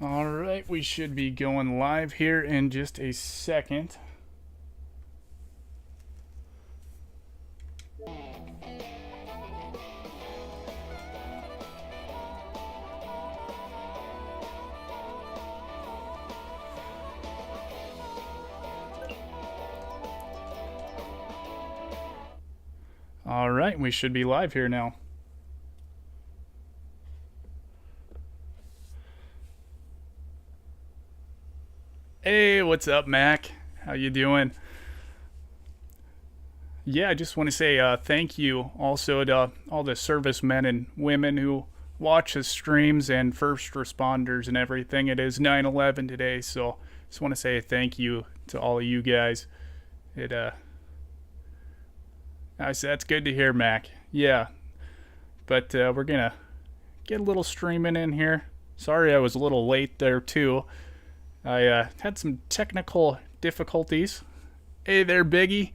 All right, we should be going live here in just a second. All right, we should be live here now. Hey, what's up, Mac? How you doing? Yeah, I just want to say thank you also to all the servicemen and women who watch the streams and first responders and everything. It is 9/11 today, so just want to say thank you to all of you guys. It that's good to hear, Mac. Yeah, but we're gonna get a little streaming in here. Sorry I was a little late there too. I had some technical difficulties. Hey there, Biggie.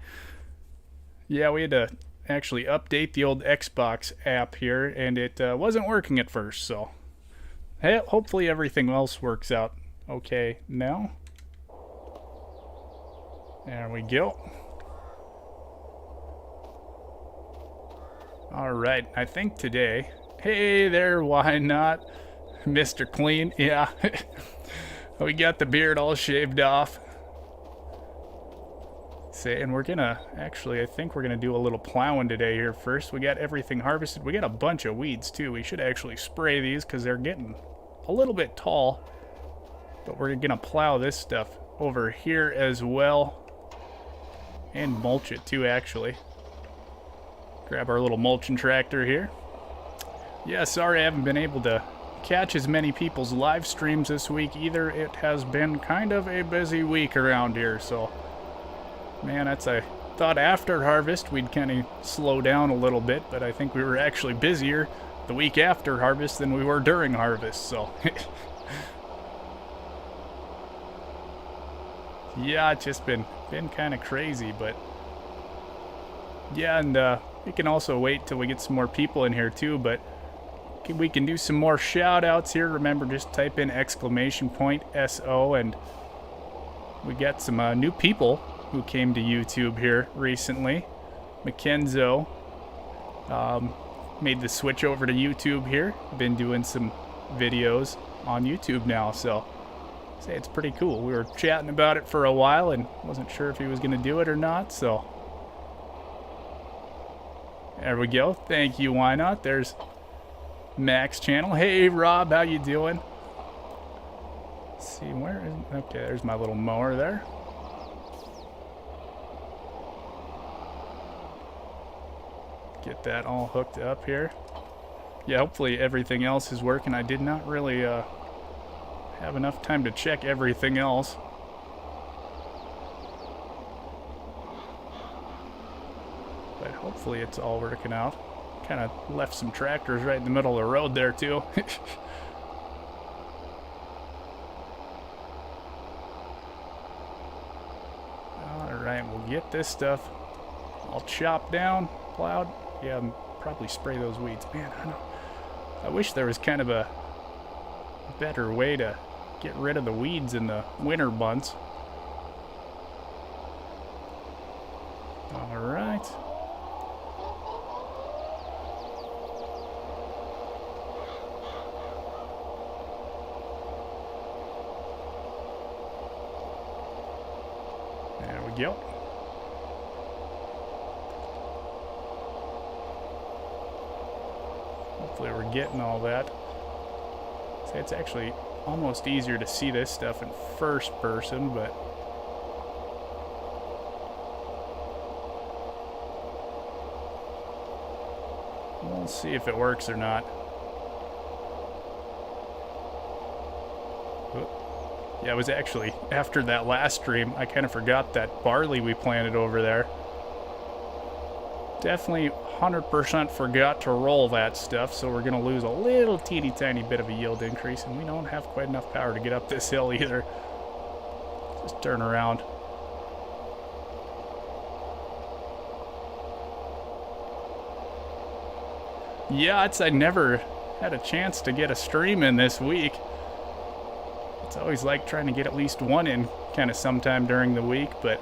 Yeah, we had to actually update the old Xbox app here, and it wasn't working at first, so hey, hopefully everything else works out okay now. There we go. All right, I think today. Hey there, why not? Mr. Clean, yeah. We got the beard all shaved off. And we're gonna actually, I think we're gonna do a little plowing today here first. We got everything harvested. We got a bunch of weeds too. We should actually spray these because they're getting a little bit tall. But we're gonna plow this stuff over here as well. And mulch it too, actually. Grab our little mulching tractor here. Yeah, sorry I haven't been able to catch as many people's live streams this week either. It has been kind of a busy week around here, so man, I thought after harvest we'd kind of slow down a little bit, but I think we were actually busier the week after harvest than we were during harvest, so yeah, it's just been kind of crazy. But yeah, and we can also wait till we get some more people in here too, but we can do some more shout outs here. Remember, just type in !SO, and we got some new people who came to YouTube here recently. Mackenzo made the switch over to YouTube here. Been doing some videos on YouTube now, so say it's pretty cool. We were chatting about it for a while and wasn't sure if he was going to do it or not, so there we go. Thank you, why not? There's Mac's channel. Hey Rob, how you doing? Let's see, where is, okay, there's my little mower there. Get that all hooked up here. Yeah, hopefully everything else is working. I did not really have enough time to check everything else. But hopefully it's all working out. Kind of left some tractors right in the middle of the road there too. Alright, we'll get this stuff all chopped down, plowed. Yeah, probably spray those weeds. Man, I wish there was kind of a better way to get rid of the weeds in the winter months. Alright. There we go. Hopefully we're getting all that. So it's actually almost easier to see this stuff in first person, but we'll see if it works or not. Yeah, it was actually after that last stream, I kind of forgot that barley we planted over there. Definitely 100% forgot to roll that stuff, so we're going to lose a little teeny tiny bit of a yield increase, and we don't have quite enough power to get up this hill either. Just turn around. Yeah, I never had a chance to get a stream in this week. It's always like trying to get at least one in kind of sometime during the week, but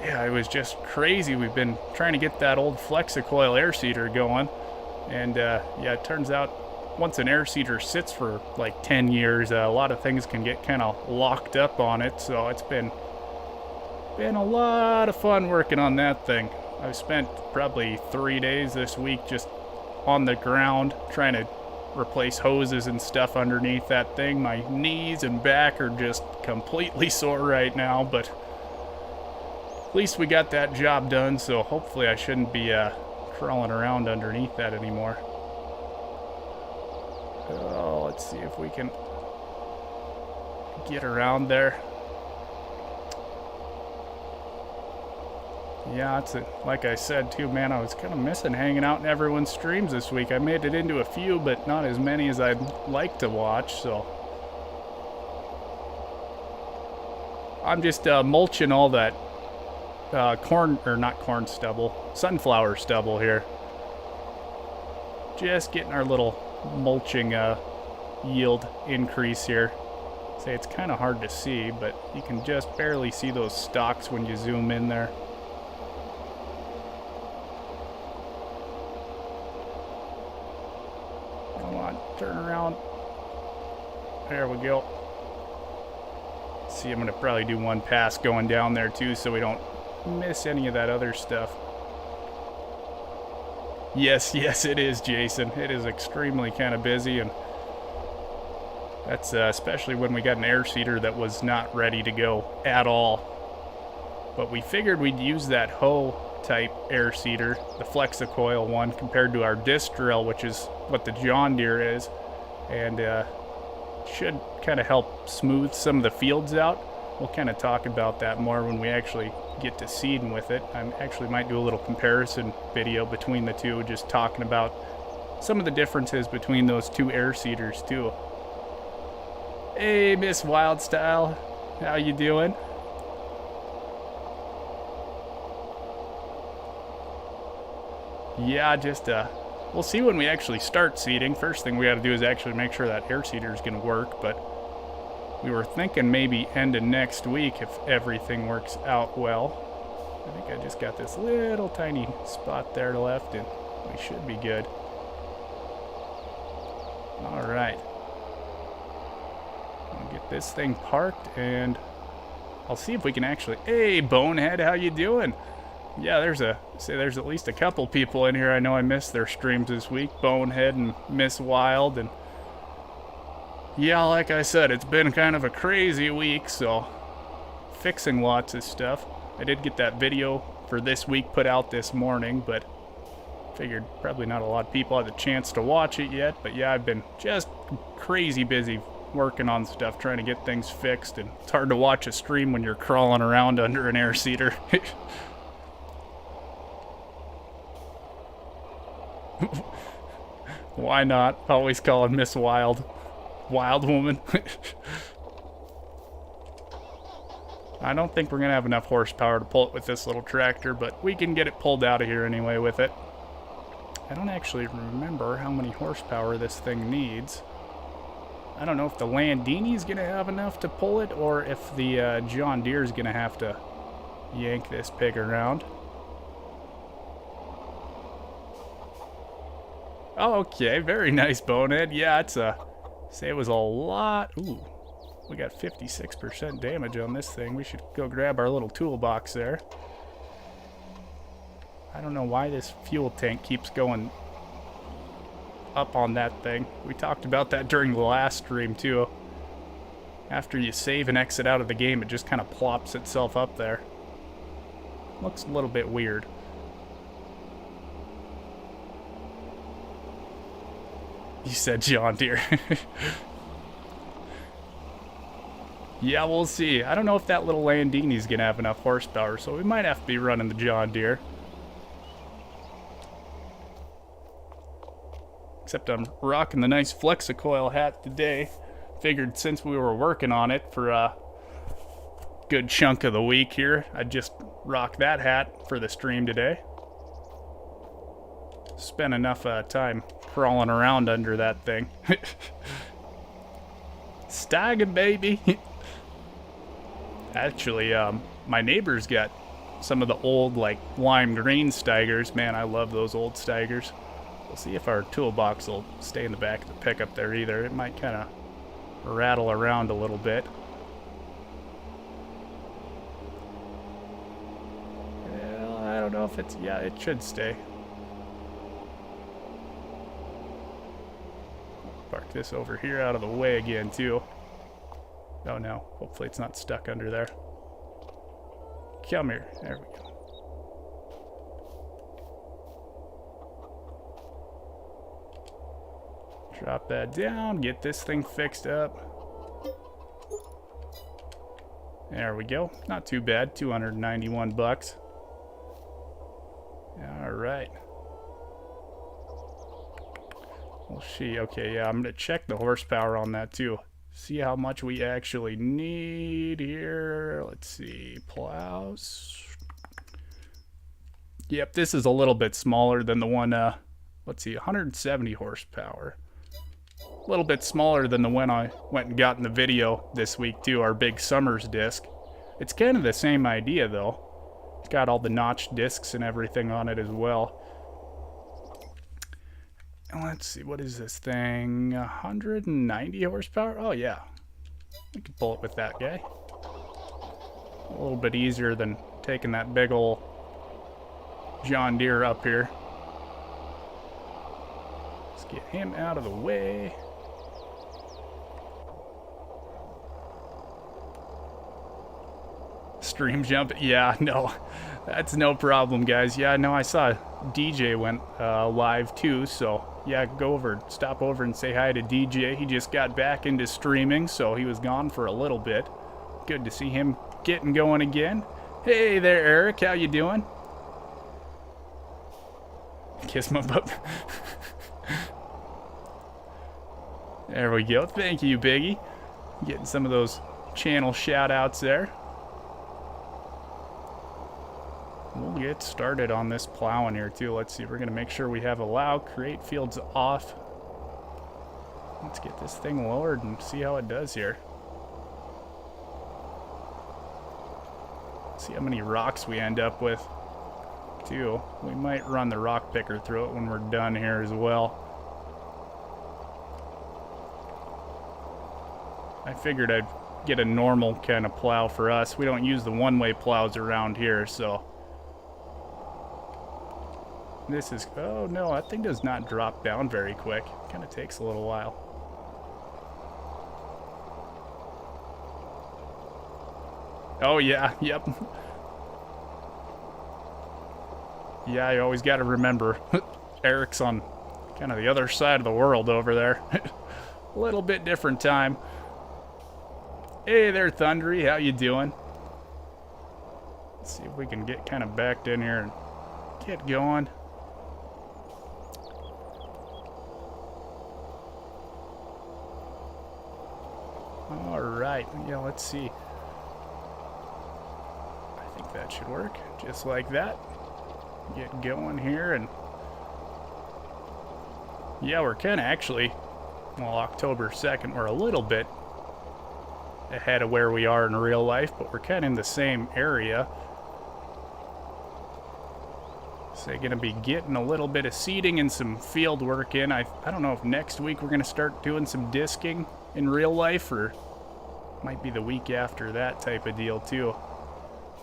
yeah, it was just crazy. We've been trying to get that old Flexicoil air seeder going, and yeah, it turns out once an air seeder sits for like 10 years, a lot of things can get kind of locked up on it, so it's been a lot of fun working on that thing. I've spent probably 3 days this week just on the ground trying to replace hoses and stuff underneath that thing. My knees and back are just completely sore right now, but at least we got that job done, so hopefully I shouldn't be crawling around underneath that anymore. Oh, let's see if we can get around there. Yeah, like I said too, man, I was kind of missing hanging out in everyone's streams this week. I made it into a few, but not as many as I'd like to watch, so I'm just mulching all that corn, or not corn stubble, sunflower stubble here. Just getting our little mulching yield increase here. Say it's kind of hard to see, but you can just barely see those stalks when you zoom in there. Come on, turn around. There we go. See, I'm gonna probably do one pass going down there too, so we don't miss any of that other stuff. Yes, it is, Jason. It is extremely kind of busy, and that's especially when we got an air seeder that was not ready to go at all. But we figured we'd use that hoe type air seeder, the Flexicoil one, compared to our disc drill, which is what the John Deere is, and should kind of help smooth some of the fields out. We'll kind of talk about that more when we actually get to seeding with it. I actually might do a little comparison video between the two, just talking about some of the differences between those two air seeders too. Hey, Miss Wildstyle, how you doing? Yeah, just we'll see when we actually start seeding. First thing we got to do is actually make sure that air seeder is going to work, but we were thinking maybe end of next week if everything works out well. I think I just got this little tiny spot there left, and we should be good. All right. I'll get this thing parked, and I'll see if we can actually... Hey, Bonehead, how you doing? Yeah, there's at least a couple people in here I know I missed their streams this week. Bonehead and Miss Wild, and yeah, like I said, it's been kind of a crazy week, so fixing lots of stuff. I did get that video for this week put out this morning, but figured probably not a lot of people had the chance to watch it yet. But yeah, I've been just crazy busy working on stuff, trying to get things fixed, and it's hard to watch a stream when you're crawling around under an air seeder. Why not? Always calling Miss Wild Wild Woman. I don't think we're gonna have enough horsepower to pull it with this little tractor, but we can get it pulled out of here anyway with it. I don't actually remember how many horsepower this thing needs. I don't know if the Landini's gonna have enough to pull it, or if the John Deere's gonna have to yank this pig around. Oh, okay, very nice, Bonehead. Yeah, it's say it was a lot. Ooh, we got 56% damage on this thing. We should go grab our little toolbox there. I don't know why this fuel tank keeps going up on that thing. We talked about that during the last stream too. After you save and exit out of the game, it just kind of plops itself up there. Looks a little bit weird. You said John Deere. Yeah, we'll see. I don't know if that little Landini's gonna have enough horsepower, so we might have to be running the John Deere. Except I'm rocking the nice Flexicoil hat today. Figured since we were working on it for a good chunk of the week here, I'd just rock that hat for the stream today. Spent enough time crawling around under that thing. Steiger, baby. Actually, my neighbor's got some of the old, like, lime green Steigers. Man, I love those old Steigers. We'll see if our toolbox will stay in the back of the pickup there either. It might kind of rattle around a little bit. Well, I don't know if it's... Yeah, it should stay. Park this over here out of the way again, too. Oh, no. Hopefully it's not stuck under there. Come here. There we go. Drop that down. Get this thing fixed up. There we go. Not too bad. 291 bucks. All right. Well, okay, yeah, I'm going to check the horsepower on that, too. See how much we actually need here. Let's see. Plows. Yep, this is a little bit smaller than the one, let's see, 170 horsepower. A little bit smaller than the one I went and got in the video this week, too, our big Summers disc. It's kind of the same idea, though. It's got all the notched discs and everything on it as well. And let's see, what is this thing? 190 horsepower? Oh, yeah. We can pull it with that guy. A little bit easier than taking that big ol' John Deere up here. Let's get him out of the way. Stream jump? Yeah, no. That's no problem, guys. Yeah, no, I saw DJ went live too, so yeah, stop over and say hi to DJ. He just got back into streaming, so he was gone for a little bit. Good to see him getting going again. Hey there, Eric. How you doing? Kiss my butt. There we go. Thank you, Biggie. Getting some of those channel shout-outs there. We'll get started on this plowing here too. Let's see, we're gonna make sure we have allow, create fields off. Let's get this thing lowered and see how it does here. See how many rocks we end up with too. We might run the rock picker through it when we're done here as well. I figured I'd get a normal kind of plow for us. We don't use the one-way plows around here, so this is, oh no, that thing does not drop down very quick. Kind of takes a little while. Oh yeah, yep. Yeah, you always got to remember, Eric's on kind of the other side of the world over there. A little bit different time. Hey there, Thundery, how you doing? Let's see if we can get kind of backed in here and get going. All right, yeah, let's see. I think that should work, just like that. Get going here, and yeah, we're kind of actually, well, October 2nd, we're a little bit ahead of where we are in real life, but we're kind of in the same area. So going to be getting a little bit of seeding and some field work in. I don't know if next week we're going to start doing some disking in real life, or might be the week after that type of deal too.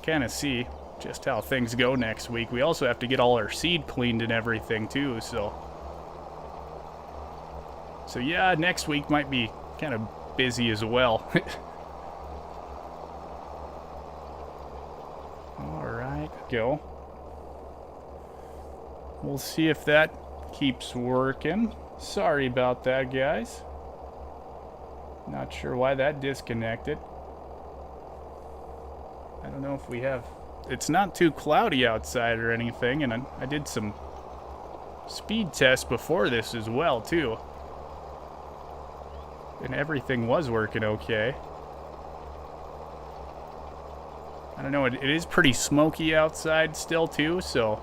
Kind of see just how things go next week. We also have to get all our seed cleaned and everything too, so yeah, next week might be kind of busy as well. Alright, go. We'll see if that keeps working. Sorry about that, guys. Not sure why that disconnected. I don't know if we have... It's not too cloudy outside or anything, and I did some speed tests before this as well, too. And everything was working okay. I don't know, it is pretty smoky outside still, too, so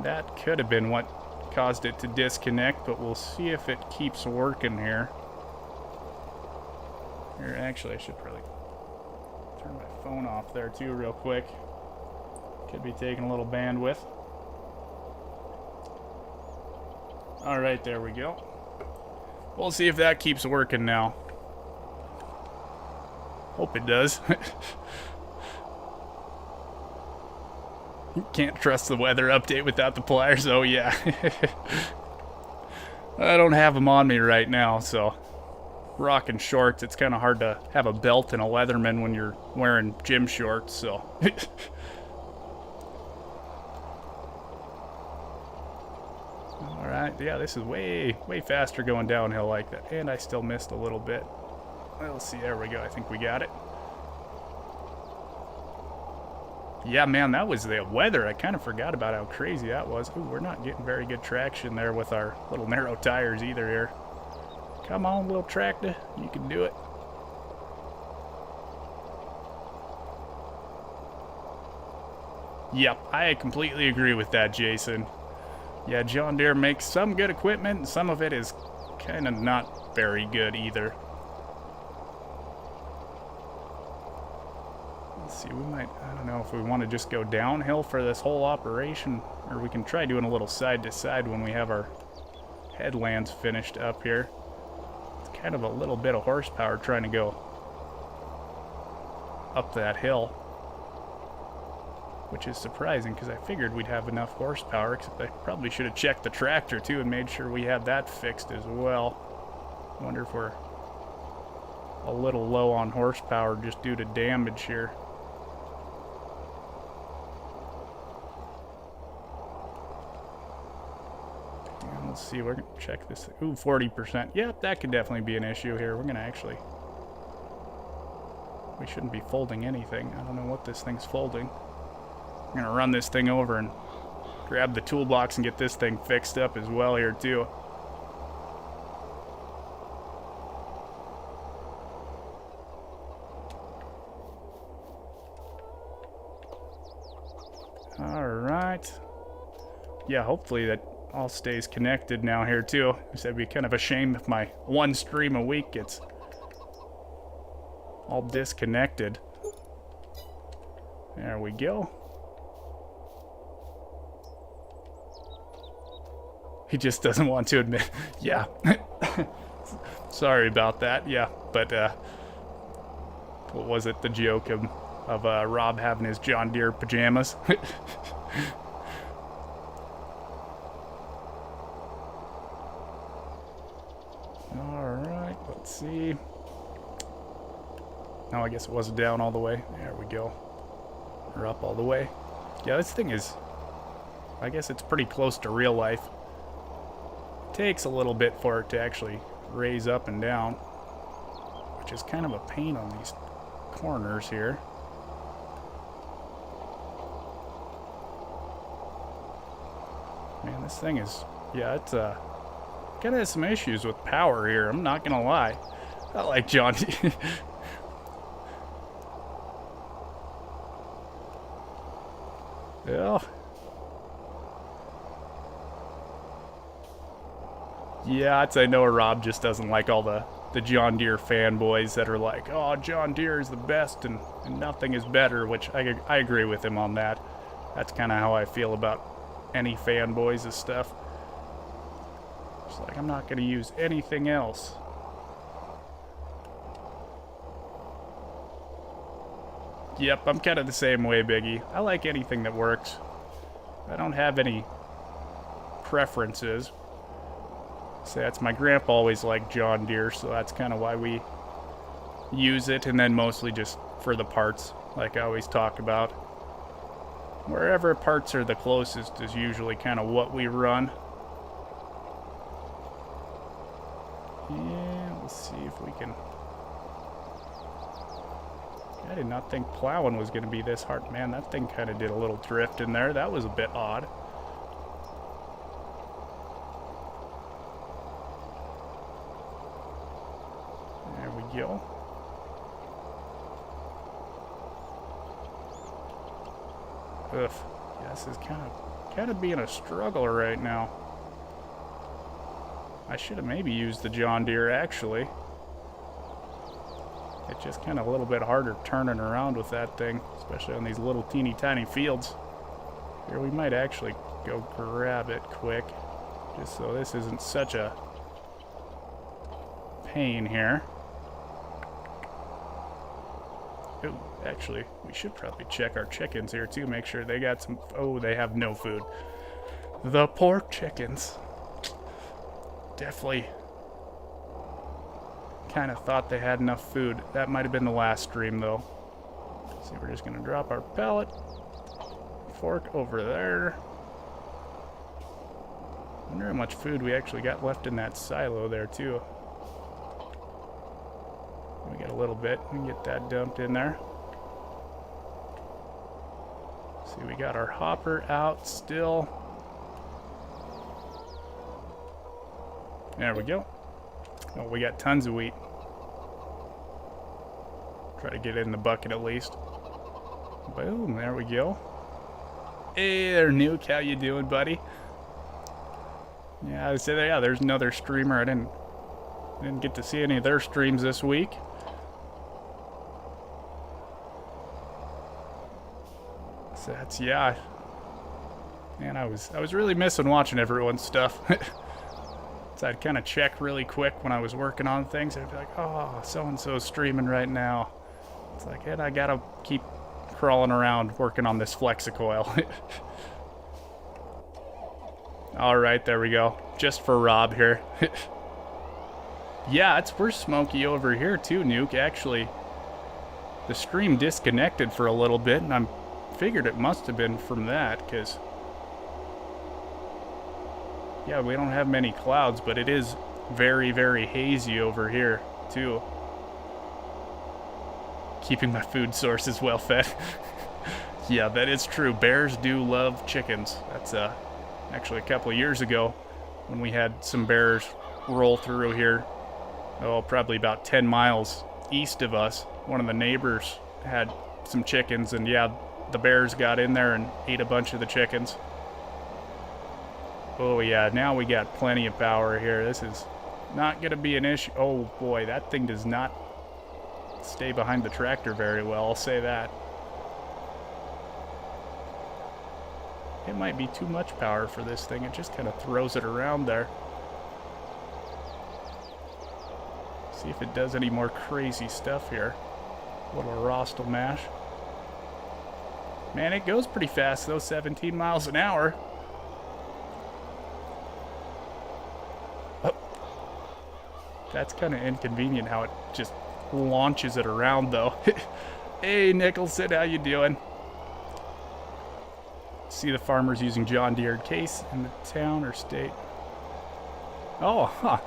that could have been what caused it to disconnect, but we'll see if it keeps working here. Here, actually, I should probably turn my phone off there too real quick. Could be taking a little bandwidth. Alright, there we go. We'll see if that keeps working now. Hope it does. Can't trust the weather update without the pliers. Oh yeah. I don't have them on me right now, so rocking shorts. It's kind of hard to have a belt and a Leatherman when you're wearing gym shorts, so. Alright, yeah, this is way faster going downhill like that. And I still missed a little bit. We'll see, there we go. I think we got it. Yeah, man, that was the weather. I kind of forgot about how crazy that was. Ooh, we're not getting very good traction there with our little narrow tires either here. Come on, little tractor. You can do it. Yep, I completely agree with that, Jason. Yeah, John Deere makes some good equipment, and some of it is kind of not very good either. Let's see, we might, I don't know if we want to just go downhill for this whole operation, or we can try doing a little side to side when we have our headlands finished up here. It's kind of a little bit of horsepower trying to go up that hill, which is surprising because I figured we'd have enough horsepower, except I probably should have checked the tractor too and made sure we had that fixed as well. I wonder if we're a little low on horsepower just due to damage here. And let's see, we're going to check this. Ooh, 40%. Yep, that could definitely be an issue here. We're going to actually... We shouldn't be folding anything. I don't know what this thing's folding. I'm gonna run this thing over and grab the toolbox and get this thing fixed up as well here too. Alright. Yeah, hopefully that all stays connected now here too. It'd be kind of a shame if my one stream a week gets all disconnected. There we go. He just doesn't want to admit. Yeah. Sorry about that. Yeah, but what was it? The joke of Rob having his John Deere pajamas. Alright, let's see. No, I guess it wasn't down all the way. There we go. Or up all the way. Yeah, this thing is... I guess it's pretty close to real life. Takes a little bit for it to actually raise up and down, which is kind of a pain on these corners here. Man, this thing is, yeah, it's kind of has some issues with power here, I'm not gonna lie. I like John Deere. Yeah. Yeah, I'd say Noah Rob just doesn't like all the John Deere fanboys that are like, oh, John Deere is the best and nothing is better, which I agree with him on that. That's kind of how I feel about any fanboys and stuff. It's like, I'm not going to use anything else. Yep, I'm kind of the same way, Biggie. I like anything that works. I don't have any preferences. So that's my grandpa always liked John Deere, so that's kind of why we use it, and then mostly just for the parts, like I always talk about. Wherever parts are the closest is usually kind of what we run. Yeah, let's see if we can... I did not think plowing was going to be this hard. Man, that thing kind of did a little drift in there. That was a bit odd. There we go. Ugh. Yeah, this is kind of being a struggle right now. I should have maybe used the John Deere, actually. It's just kind of a little bit harder turning around with that thing, especially on these little teeny tiny fields. Here, we might actually go grab it quick, just so this isn't such a pain here. Ooh, actually, we should probably check our chickens here too, make sure they got some. Oh, they have no food. The poor chickens. Definitely kind of thought they had enough food. That might have been the last stream though. So we're just gonna drop our pellet fork over there. Wonder how much food we actually got left in that silo there too. We got a little bit. We can get that dumped in there. See, we got our hopper out still. There we go. Oh, we got tons of wheat. Try to get it in the bucket at least. Boom, there we go. Hey there, Nuke. How you doing, buddy? Yeah, I said, yeah, there's another streamer. I didn't get to see any of their streams this week. So that's, yeah. Man, I was really missing watching everyone's stuff. So I'd kind of check really quick when I was working on things. I'd be like, oh, so-and-so's streaming right now. It's like, and I gotta keep crawling around working on this Flexicoil. All right, there we go. Just for Rob here. Yeah, we're smoky over here too, Nuke. Actually, the stream disconnected for a little bit, and I figured it must have been from that, because yeah, we don't have many clouds, but it is very, very hazy over here, too. Keeping my food sources well fed. Yeah, that is true. Bears do love chickens. That's actually a couple of years ago when we had some bears roll through here. Oh, probably about 10 miles east of us. One of the neighbors had some chickens, and yeah, the bears got in there and ate a bunch of the chickens. Oh yeah, now we got plenty of power here. This is not going to be an issue. Oh boy, that thing does not stay behind the tractor very well, I'll say that. It might be too much power for this thing. It just kind of throws it around there. See if it does any more crazy stuff here. Little Rostel mash. Man, it goes pretty fast though, 17 miles an hour. That's kind of inconvenient how it just launches it around, though. Hey, Nicholson, how you doing? See the farmers using John Deere case in the town or state. Oh, huh.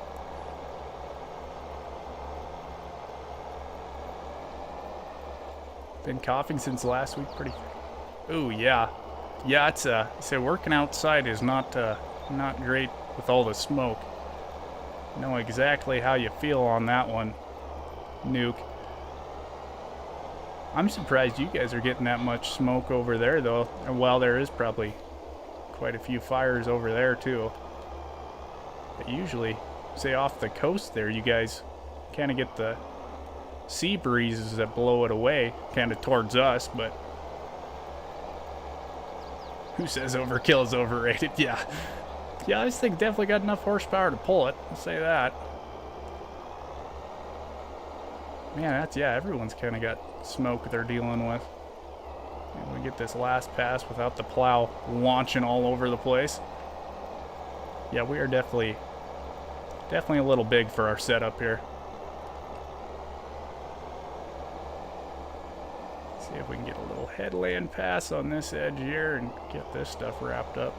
Been coughing since last week, pretty. Ooh, yeah. Yeah, it's so working outside is not great with all the smoke. Know exactly how you feel on that one, Nuke. I'm surprised you guys are getting that much smoke over there, though. And while there is probably quite a few fires over there, too. But usually, say off the coast there, you guys kind of get the sea breezes that blow it away, kind of towards us, but who says overkill is overrated? Yeah. Yeah, this thing definitely got enough horsepower to pull it. I'll say that. Man, yeah, everyone's kind of got smoke they're dealing with. And we get this last pass without the plow launching all over the place. Yeah, we are definitely a little big for our setup here. See if we can get a little headland pass on this edge here and get this stuff wrapped up.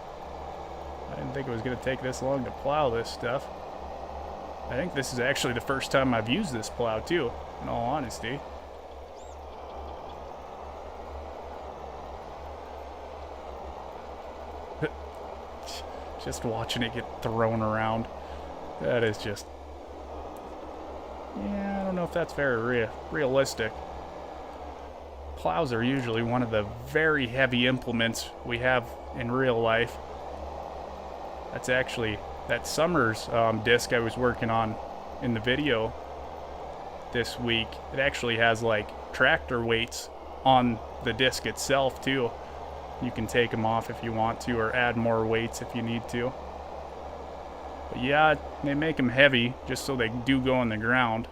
I didn't think it was going to take this long to plow this stuff. I think this is actually the first time I've used this plow too, in all honesty. Just watching it get thrown around. That is just... yeah, I don't know if that's very realistic. Plows are usually one of the very heavy implements we have in real life. That's actually that Summers disc I was working on in the video. this week. It actually has like tractor weights on the disc itself too. You can take them off if you want to, or add more weights if you need to. But yeah, they make them heavy just so they do go on the ground.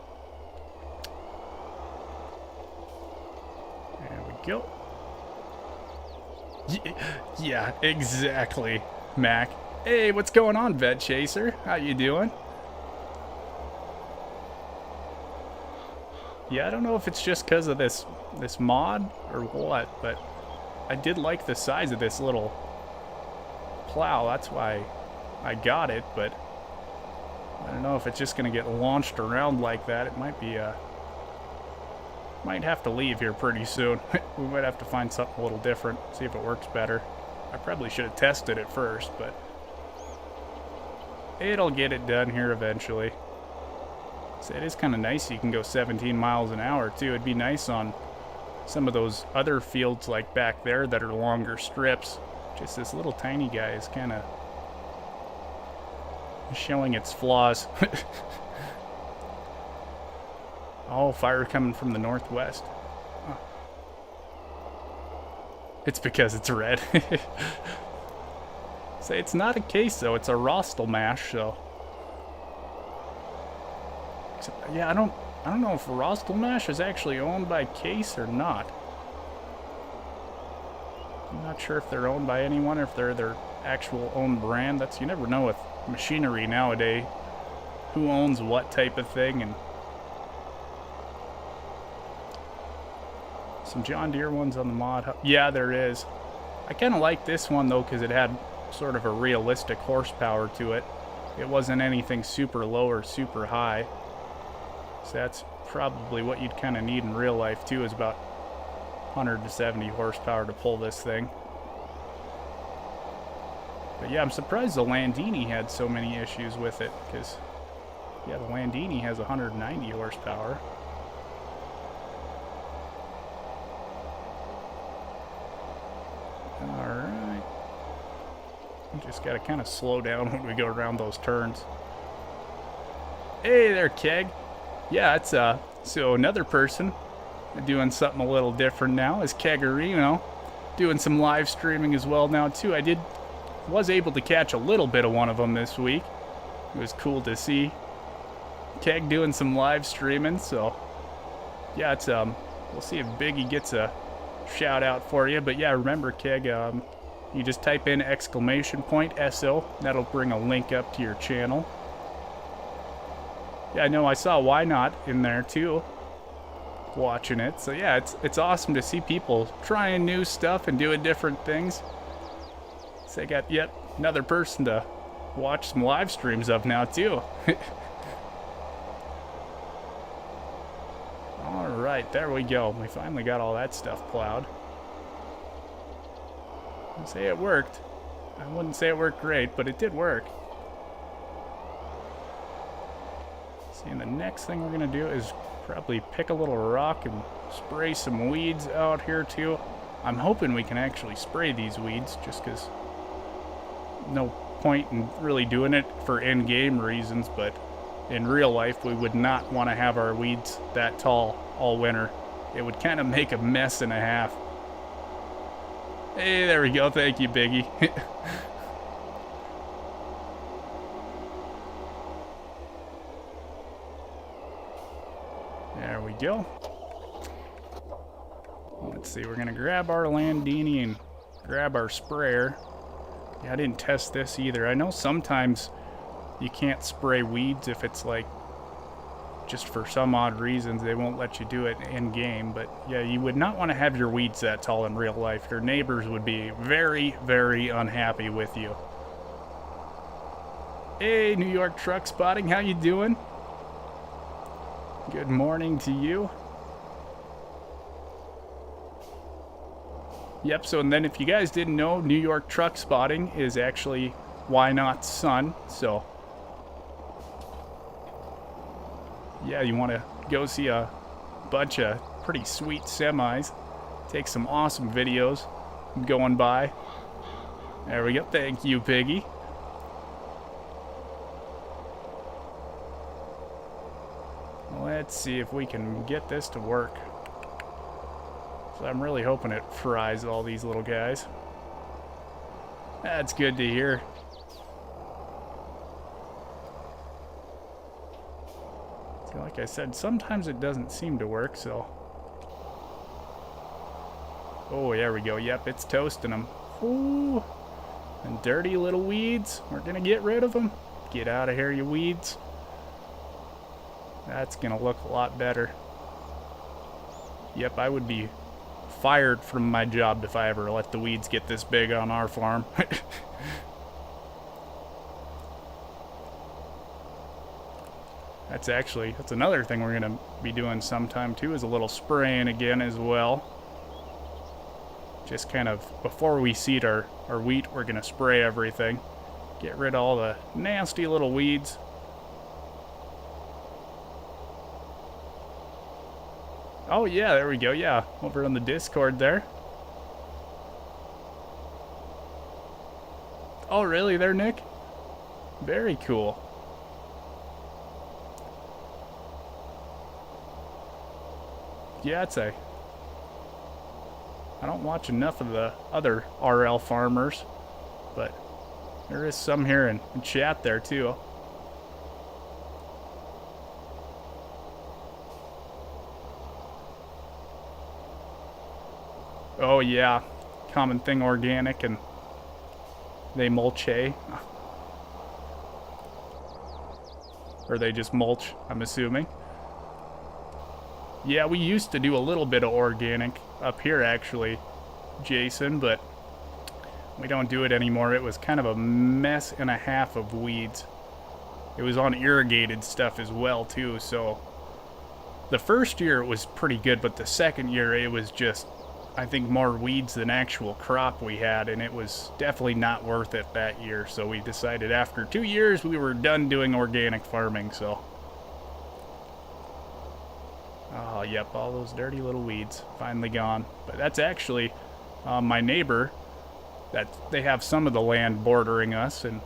There we go. Yeah, exactly, Mac. Hey, what's going on, Vet Chaser? How you doing? Yeah, I don't know if it's just because of this mod or what, but I did like the size of this little plow. That's why I got it, but I don't know if it's just going to get launched around like that. It might be might have to leave here pretty soon. We might have to find something a little different, see if it works better. I probably should have tested it first, but it'll get it done here eventually. So it is kind of nice you can go 17 miles an hour too. It'd be nice on some of those other fields like back there that are longer strips. Just this little tiny guy is kind of showing its flaws. Oh, fire coming from the northwest. Huh. It's because it's red. Say it's not a case though, it's a Rostel mash, so. Yeah, I don't know if Rostel mash is actually owned by Case or not. I'm not sure if they're owned by anyone or if they're their actual own brand. You never know with machinery nowadays who owns what type of thing. And some John Deere ones on the mod hub. Yeah, there is. I kind of like this one though because it had sort of a realistic horsepower to it. It wasn't anything super low or super high. So that's probably what you'd kind of need in real life too, is about 170 horsepower to pull this thing. But yeah, I'm surprised the Landini had so many issues with it, because yeah, the Landini has 190 horsepower. Alright. Just gotta kind of slow down when we go around those turns. Hey there, Keg. Yeah, it's so another person doing something a little different now is Kegarino, doing some live streaming as well now too. Was able to catch a little bit of one of them this week. It was cool to see Keg doing some live streaming. So yeah, it's we'll see if Biggie gets a shout out for you. But yeah, remember Keg, you just type in !SO. That'll bring a link up to your channel. Yeah, I know I saw Why Not in there too, watching it. So yeah, it's awesome to see people trying new stuff and doing different things. So I got yet another person to watch some live streams of now too. Alright, there we go. We finally got all that stuff plowed. I'd say it worked. I wouldn't say it worked great, but it did work. See, and the next thing we're going to do is probably pick a little rock and spray some weeds out here too. I'm hoping we can actually spray these weeds, just because no point in really doing it for in-game reasons, but in real life we would not want to have our weeds that tall all winter. It would kind of make a mess and a half. Hey, there we go. Thank you, Biggie. There we go. Let's see, we're going to grab our Landini and grab our sprayer. Yeah, I didn't test this either. I know sometimes you can't spray weeds if it's like, just for some odd reasons, they won't let you do it in-game. But yeah, you would not want to have your weeds that tall in real life. Your neighbors would be very, very unhappy with you. Hey, New York Truck Spotting, how you doing? Good morning to you. Yep, so and then if you guys didn't know, New York Truck Spotting is actually Why Not's son, so yeah, you want to go see a bunch of pretty sweet semis, take some awesome videos going by. There we go, thank you, Piggy. Let's see if we can get this to work. So I'm really hoping it fries all these little guys. That's good to hear. So like I said, sometimes it doesn't seem to work, so... Oh, there we go. Yep, it's toasting them. Ooh. And dirty little weeds. We're gonna get rid of them. Get out of here, you weeds. That's gonna look a lot better. Yep, I would be fired from my job if I ever let the weeds get this big on our farm. That's another thing we're gonna be doing sometime too, is a little spraying again as well. Just kind of before we seed our wheat, we're gonna spray everything. Get rid of all the nasty little weeds. Oh yeah, there we go, yeah. Over on the Discord there. Oh really there, Nick? Very cool. Yeah, I don't watch enough of the other RL farmers, but there is some here in chat there too. Oh yeah, Common Thing Organic, and they mulch hay. Or they just mulch, I'm assuming. Yeah, we used to do a little bit of organic up here actually, Jason, but we don't do it anymore. It was kind of a mess and a half of weeds. It was on irrigated stuff as well too, so the first year it was pretty good, but the second year it was just, I think, more weeds than actual crop we had, and it was definitely not worth it that year. So we decided after 2 years we were done doing organic farming, so. Oh, yep, all those dirty little weeds finally gone. But that's actually my neighbor, that they have some of the land bordering us, and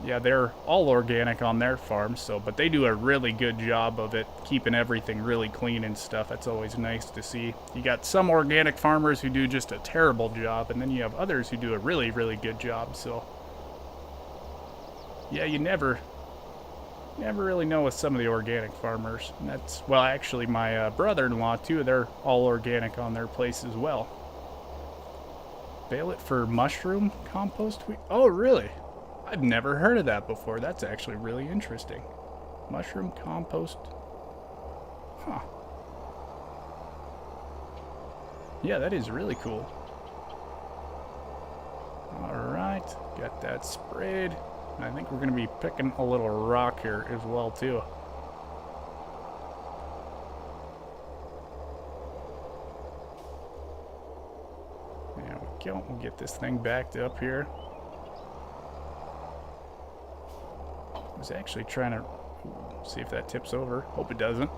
yeah, they're all organic on their farm, so, but they do a really good job of it, keeping everything really clean and stuff. That's always nice to see. You got some organic farmers who do just a terrible job, and then you have others who do a really, really good job, so. Yeah, you never really know with some of the organic farmers. And that's, well, actually my brother-in-law too, they're all organic on their place as well. Bale it for mushroom compost? Oh, really? I've never heard of that before. That's actually really interesting. Mushroom compost. Huh. Yeah, that is really cool. Alright, got that sprayed. And I think we're going to be picking a little rock here as well, too. There we go. We'll get this thing backed up here. I was actually trying to see if that tips over. Hope it doesn't.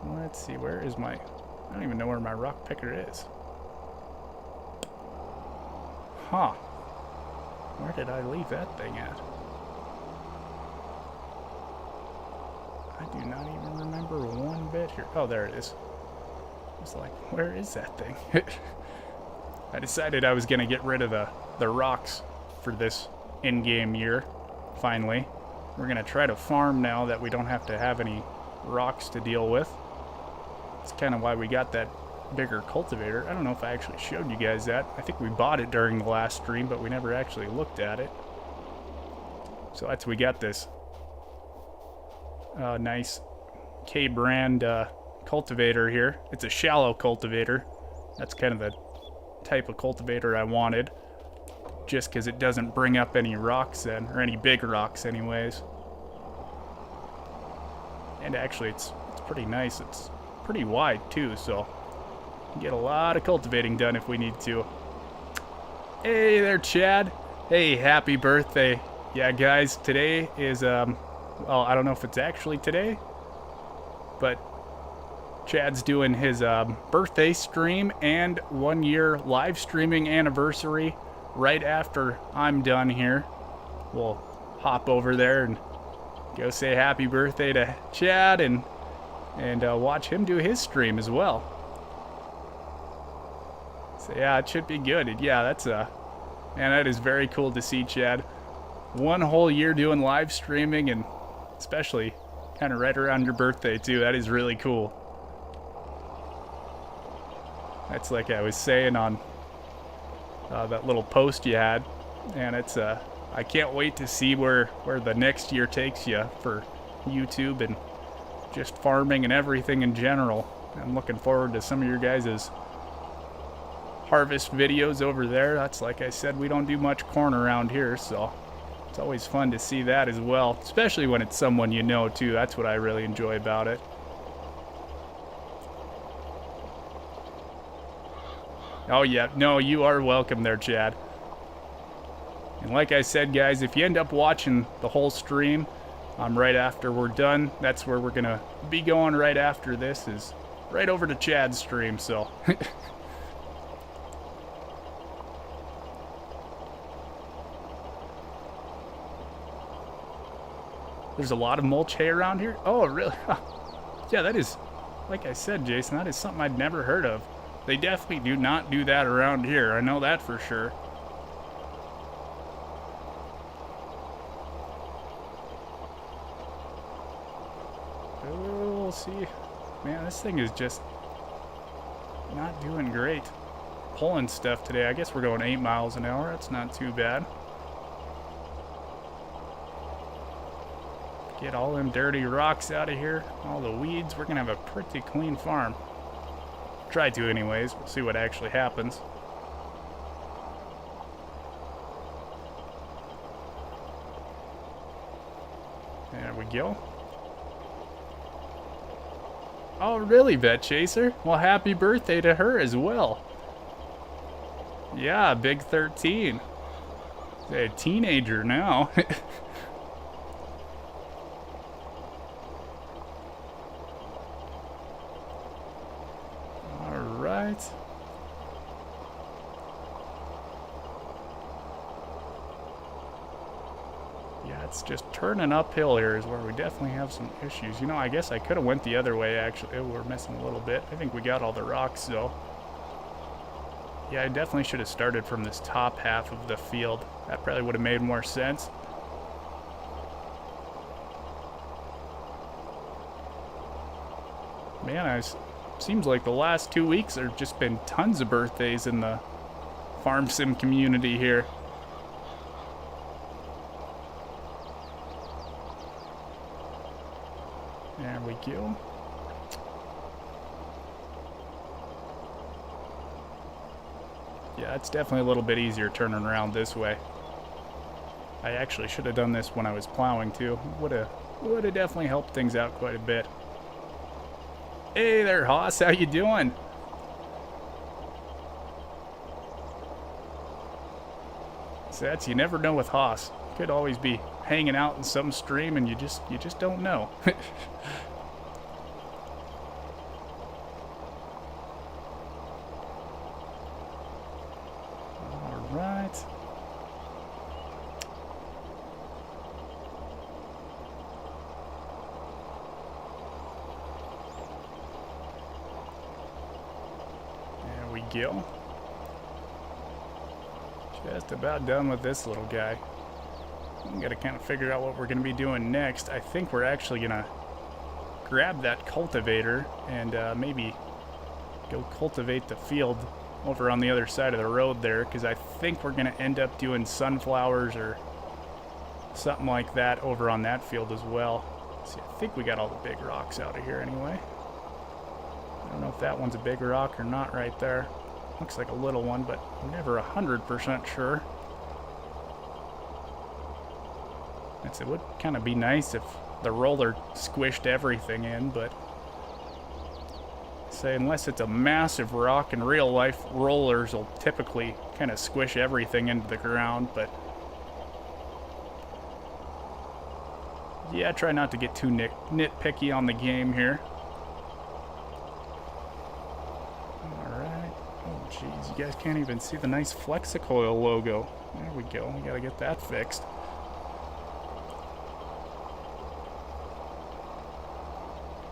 Let's see, where is my... I don't even know where my rock picker is. Huh. Where did I leave that thing at? I do not even remember one bit here. Oh, there it is. I was like, where is that thing? I decided I was going to get rid of the rocks for this in-game year, finally. We're going to try to farm now that we don't have to have any rocks to deal with. That's kind of why we got that bigger cultivator. I don't know if I actually showed you guys that. I think we bought it during the last stream, but we never actually looked at it. So that's, we got this nice K-brand cultivator here. It's a shallow cultivator. That's kind of the type of cultivator I wanted, just because it doesn't bring up any rocks then, or any big rocks anyways. And actually it's pretty nice. It's pretty wide too, so we can get a lot of cultivating done if we need to. Hey there, Chad. Hey, happy birthday. Yeah, guys, today is well, I don't know if it's actually today, but Chad's doing his birthday stream and 1 year live streaming anniversary right after I'm done here. we'll hop over there and go say happy birthday to Chad and watch him do his stream as well. So yeah, it should be good. Yeah, man, that is very cool to see, Chad. 1 whole year doing live streaming, and especially kind of right around your birthday too. That is really cool. That's like I was saying on that little post you had, and it's I can't wait to see where the next year takes you for YouTube and just farming and everything in general. I'm looking forward to some of your guys' harvest videos over there. That's like I said, we don't do much corn around here, so it's always fun to see that as well, especially when it's someone you know too. That's what I really enjoy about it. Oh yeah, no, you are welcome there, Chad. And like I said, guys, if you end up watching the whole stream, right after we're done, that's where we're gonna be going right after this, is right over to Chad's stream, so. There's a lot of mulch hay around here? Oh, really? Yeah, that is, like I said, Jason, that is something I'd never heard of. They definitely do not do that around here. I know that for sure. We'll see. Man, this thing is just not doing great. Pulling stuff today. I guess we're going 8 miles an hour. That's not too bad. Get all them dirty rocks out of here. All the weeds. We're going to have a pretty clean farm. Try to anyways. We'll see what actually happens. There we go. Oh, really, Vet Chaser? Well, happy birthday to her as well. Yeah, big 13. A teenager now. All right. Yeah, it's just turning uphill here is where we definitely have some issues. You know, I guess I could have went the other way, actually. We're missing a little bit. I think we got all the rocks, though. Yeah, I definitely should have started from this top half of the field. That probably would have made more sense. Man, seems like the last 2 weeks there have just been tons of birthdays in the farm sim community here. There we go. Yeah, it's definitely a little bit easier turning around this way. I actually should have done this when I was plowing too. Would have definitely helped things out quite a bit. Hey there, Hoss, how you doing? So that's, you never know with Hoss. Could always be hanging out in some stream and you just don't know. Alright. There we go. Just about done with this little guy. We gotta kind of figure out what we're gonna be doing next. I think we're actually gonna grab that cultivator and maybe go cultivate the field over on the other side of the road there, because I think we're gonna end up doing sunflowers or something like that over on that field as well. See, I think we got all the big rocks out of here anyway. I don't know if that one's a big rock or not right there. Looks like a little one, but I'm never 100% sure. It would kind of be nice if the roller squished everything in, but say unless it's a massive rock in real life, rollers will typically kind of squish everything into the ground. But yeah, try not to get too nitpicky on the game here. Alright. Oh jeez, you guys can't even see the nice Flexicoil logo. There we go, we gotta get that fixed.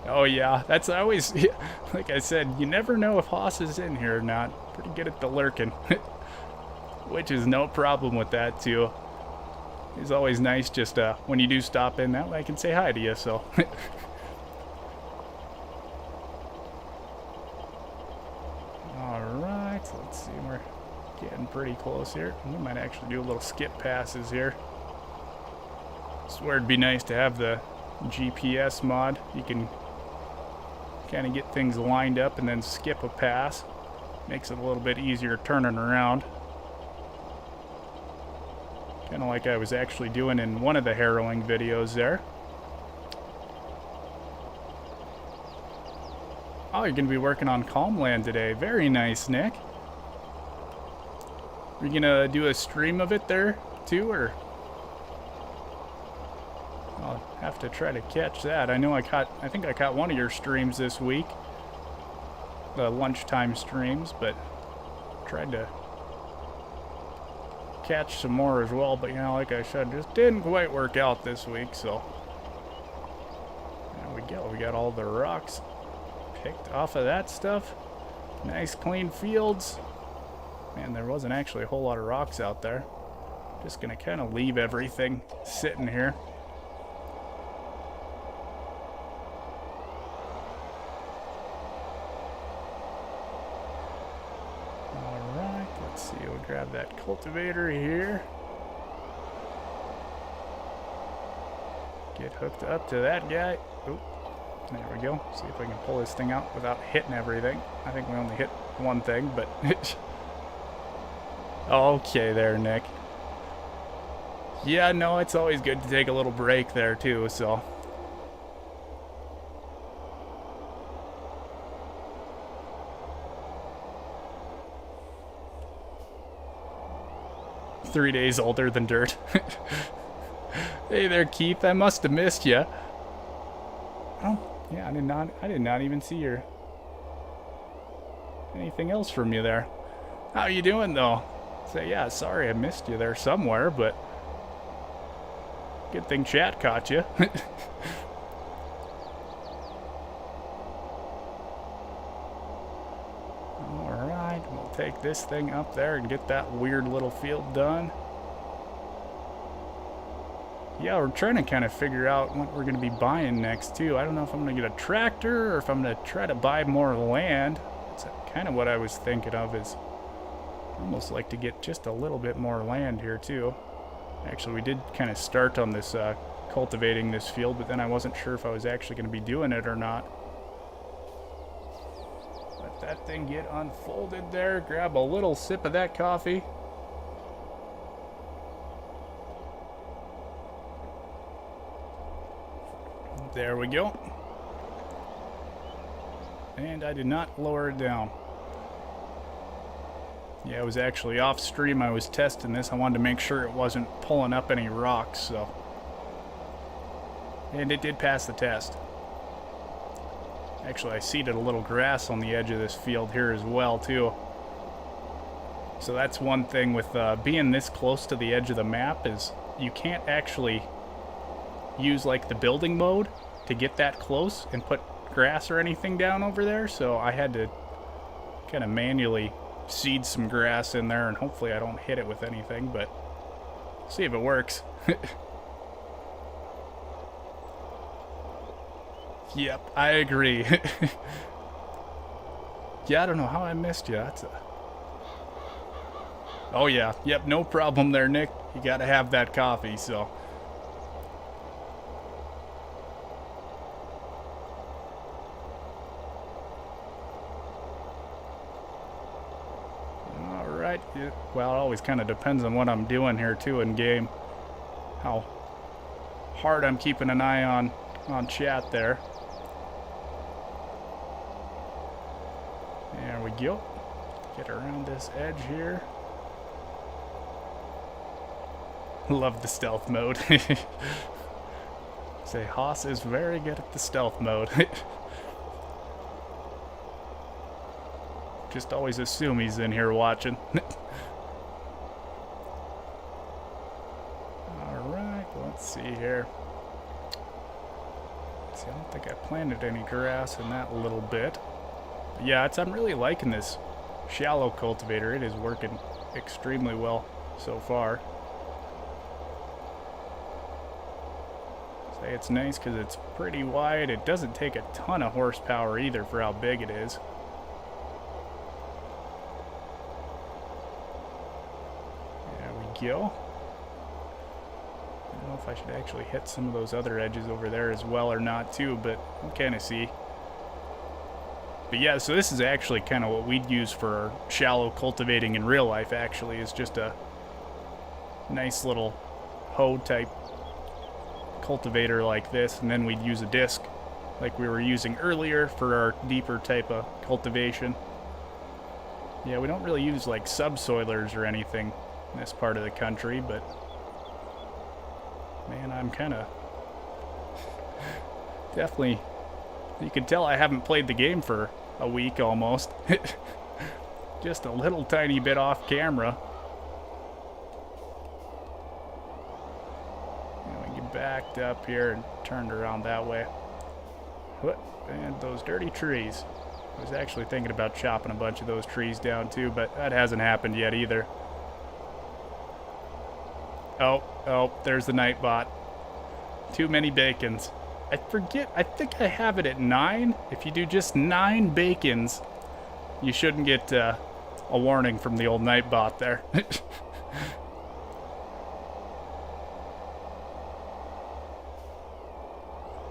Oh yeah, that's always, like I said, you never know if Haas is in here or not. Pretty good at the lurking, which is no problem with that too. It's always nice just when you do stop in, that way I can say hi to you, so. Alright, so let's see, we're getting pretty close here. We might actually do a little skip passes here. Swear it'd be nice to have the GPS mod. You can kind of get things lined up and then skip a pass. Makes it a little bit easier turning around. Kind of like I was actually doing in one of the harrowing videos there. Oh, you're going to be working on Calmland today. Very nice, Nick. Are you going to do a stream of it there too, or? I'll have to try to catch that. I know I think I caught one of your streams this week. The lunchtime streams, but tried to catch some more as well, but you know, like I said, just didn't quite work out this week, so there we go. We got all the rocks picked off of that stuff. Nice clean fields. Man, there wasn't actually a whole lot of rocks out there. Just gonna kind of leave everything sitting here. Let's see, we'll grab that cultivator here. Get hooked up to that guy. Oop, there we go. See if I can pull this thing out without hitting everything. I think we only hit one thing, but... Okay there, Nick. Yeah, no, it's always good to take a little break there, too, so... 3 days older than dirt. Hey there, Keith. I must have missed you. Oh, yeah, I did not even see anything else from you there. How you doing, though? Say, yeah, sorry I missed you there somewhere, but good thing chat caught you. Alright, we'll take this thing up there and get that weird little field done. Yeah, we're trying to kind of figure out what we're going to be buying next, too. I don't know if I'm going to get a tractor or if I'm going to try to buy more land. That's kind of what I was thinking of, is almost like to get just a little bit more land here, too. Actually, we did kind of start on this cultivating this field, but then I wasn't sure if I was actually going to be doing it or not. Let that thing get unfolded there. Grab a little sip of that coffee. There we go. And I did not lower it down. Yeah, it was actually off stream. I was testing this. I wanted to make sure it wasn't pulling up any rocks, so. And it did pass the test. Actually, I seeded a little grass on the edge of this field here as well, too. So that's one thing with being this close to the edge of the map, is you can't actually use like the building mode to get that close and put grass or anything down over there, so I had to kind of manually seed some grass in there, and hopefully I don't hit it with anything, but see if it works. Yep, I agree. Yeah, I don't know how I missed you. That's a... Oh yeah, yep, no problem there, Nick. You gotta have that coffee, so... Yeah, well, it always kind of depends on what I'm doing here too in game, how hard I'm keeping an eye on chat there. There we go. Get around this edge here. Love the stealth mode. Say Haas is very good at the stealth mode. Just always assume he's in here watching. Alright, let's see here. See, I don't think I planted any grass in that little bit. But yeah, I'm really liking this shallow cultivator. It is working extremely well so far. Say it's nice because it's pretty wide. It doesn't take a ton of horsepower either for how big it is. There we go. I don't know if I should actually hit some of those other edges over there as well or not too, but we'll kind of see. But yeah, so this is actually kind of what we'd use for shallow cultivating in real life, actually, is just a nice little hoe type cultivator like this, and then we'd use a disc like we were using earlier for our deeper type of cultivation. Yeah, we don't really use like subsoilers or anything in this part of the country, but man, I'm kind of definitely, you can tell I haven't played the game for a week almost. Just a little tiny bit off camera. And we get backed up here and turned around that way. And those dirty trees. I was actually thinking about chopping a bunch of those trees down too, but that hasn't happened yet either. Oh, there's the Nightbot. Too many bacons. I forget, I think I have it at 9. If you do just 9 bacons, you shouldn't get a warning from the old Nightbot there.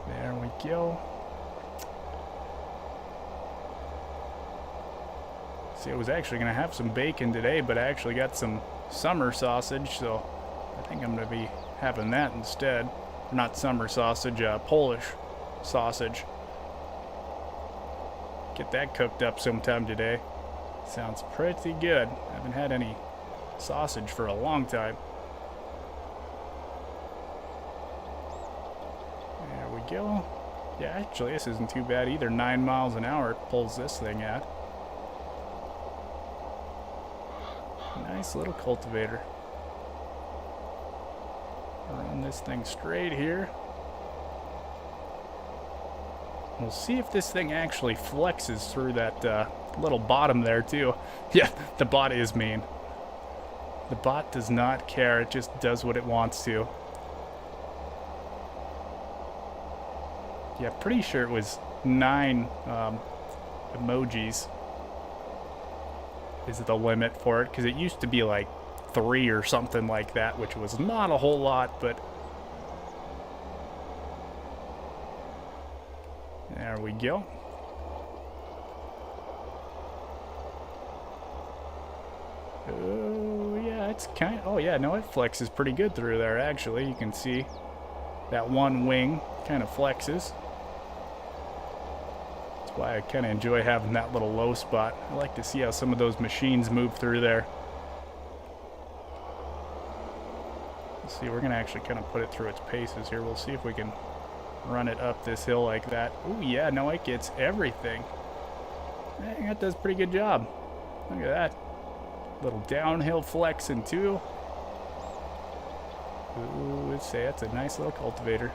There we go. See, I was actually going to have some bacon today, but I actually got some summer sausage, so I think I'm going to be having that instead. Not summer sausage, Polish sausage. Get that cooked up sometime today. Sounds pretty good. I haven't had any sausage for a long time. There we go. Yeah, actually, this isn't too bad either. 9 miles an hour it pulls this thing at. Nice little cultivator. Run this thing straight here. We'll see if this thing actually flexes through that little bottom there too. Yeah, the bot is mean. The bot does not care. It just does what it wants to. Yeah, pretty sure it was 9 emojis is the limit for it, because it used to be like 3 or something like that, which was not a whole lot, but there we go. Oh yeah, it's kind of, oh yeah, no, it flexes pretty good through there actually. You can see that one wing kind of flexes. That's why I kind of enjoy having that little low spot. I like to see how some of those machines move through there. Let's see, we're going to actually kind of put it through its paces here. We'll see if we can run it up this hill like that. Oh yeah, no, it gets everything. I think that does a pretty good job. Look at that. Little downhill flexing too. Ooh, let's say that's a nice little cultivator.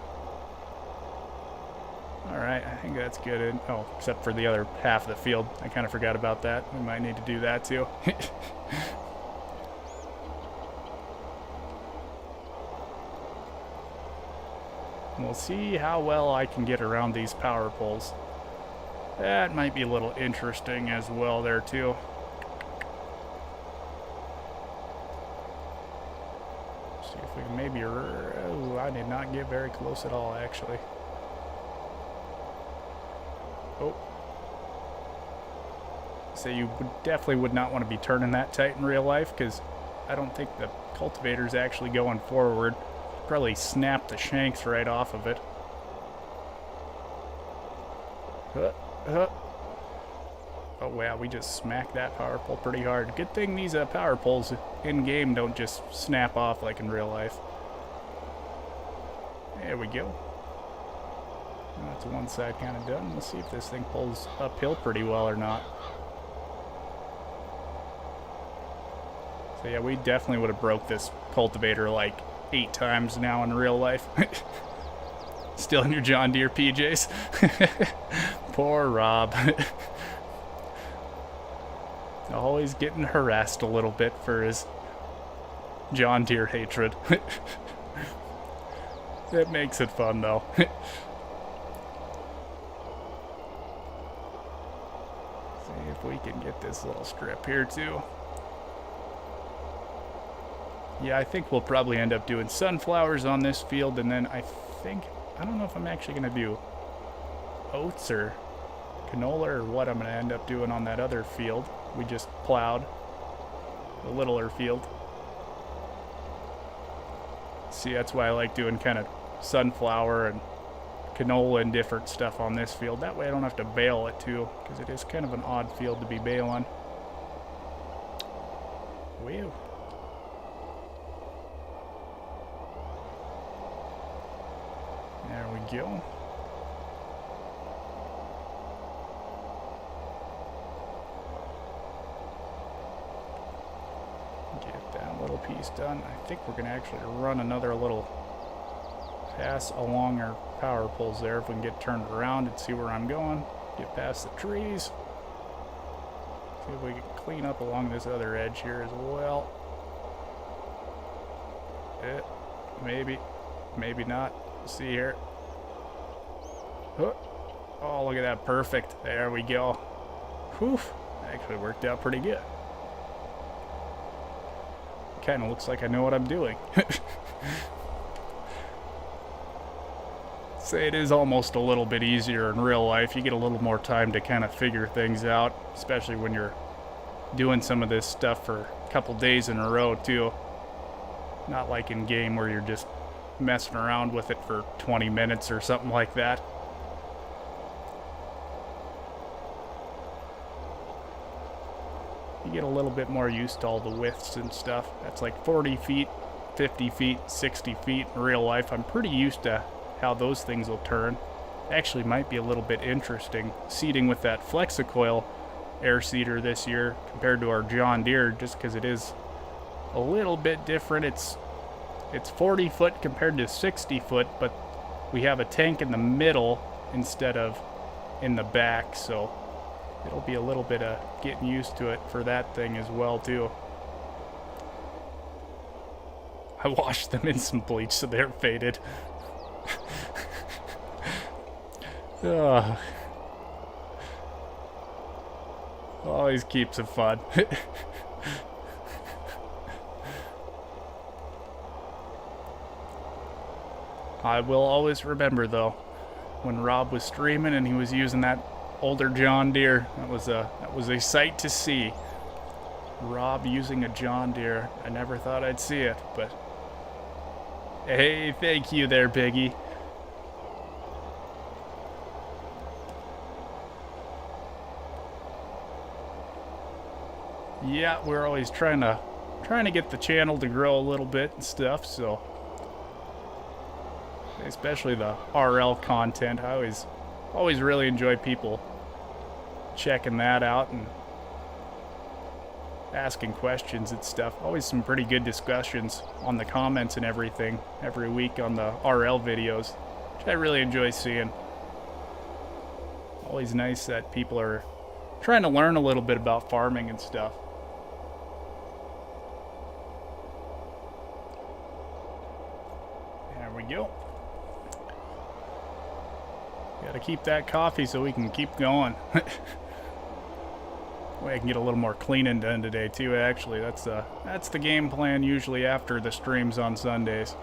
Alright, I think that's good. Oh, except for the other half of the field. I kind of forgot about that. We might need to do that too. We'll see how well I can get around these power poles. That might be a little interesting as well there too. See if we can maybe... Oh, I did not get very close at all actually. Oh. So you definitely would not want to be turning that tight in real life, because I don't think the cultivator's actually going forward. Probably snap the shanks right off of it. Oh wow, we just smacked that power pole pretty hard. Good thing these power poles in game don't just snap off like in real life. There we go. That's one side kind of done. Let's see if this thing pulls uphill pretty well or not. So yeah, we definitely would have broke this cultivator like 8 times now in real life. Still in your John Deere PJs. Poor Rob. Always getting harassed a little bit for his John Deere hatred. It makes it fun, though. See if we can get this little strip here, too. Yeah, I think we'll probably end up doing sunflowers on this field, and then I don't know if I'm actually going to do oats or canola or what I'm going to end up doing on that other field we just plowed, the littler field. See, that's why I like doing kind of sunflower and canola and different stuff on this field. That way I don't have to bale it too, because it is kind of an odd field to be baling. Whew. There we go. Get that little piece done. I think we're going to actually run another little pass along our power poles there if we can get turned around and see where I'm going. Get past the trees. See if we can clean up along this other edge here as well. Maybe not. See here. Oh, look at that. Perfect. There we go. Whew. Actually worked out pretty good. Kind of looks like I know what I'm doing. Say it is almost a little bit easier in real life. You get a little more time to kind of figure things out, especially when you're doing some of this stuff for a couple days in a row too. Not like in game where you're just messing around with it for 20 minutes or something like that. You get a little bit more used to all the widths and stuff. That's like 40 feet, 50 feet, 60 feet in real life. I'm pretty used to how those things will turn. Actually might be a little bit interesting seeding with that Flexicoil air seeder this year compared to our John Deere, just because it is a little bit different. It's 40 foot compared to 60 foot, but we have a tank in the middle instead of in the back, so it'll be a little bit of getting used to it for that thing as well too. I washed them in some bleach so they're faded. Always keeps it fun. I will always remember though, when Rob was streaming and he was using that older John Deere, that was a sight to see. Rob using a John Deere. I never thought I'd see it, but hey, thank you there, Biggie. Yeah, we're always trying to get the channel to grow a little bit and stuff, so especially the RL content. I always really enjoy people checking that out and asking questions and stuff. Always some pretty good discussions on the comments and everything every week on the RL videos, which I really enjoy seeing. Always nice that people are trying to learn a little bit about farming and stuff. There we go. Gotta keep that coffee so we can keep going. Way I can get a little more cleaning done today too, actually. That's the game plan usually after the streams on Sundays.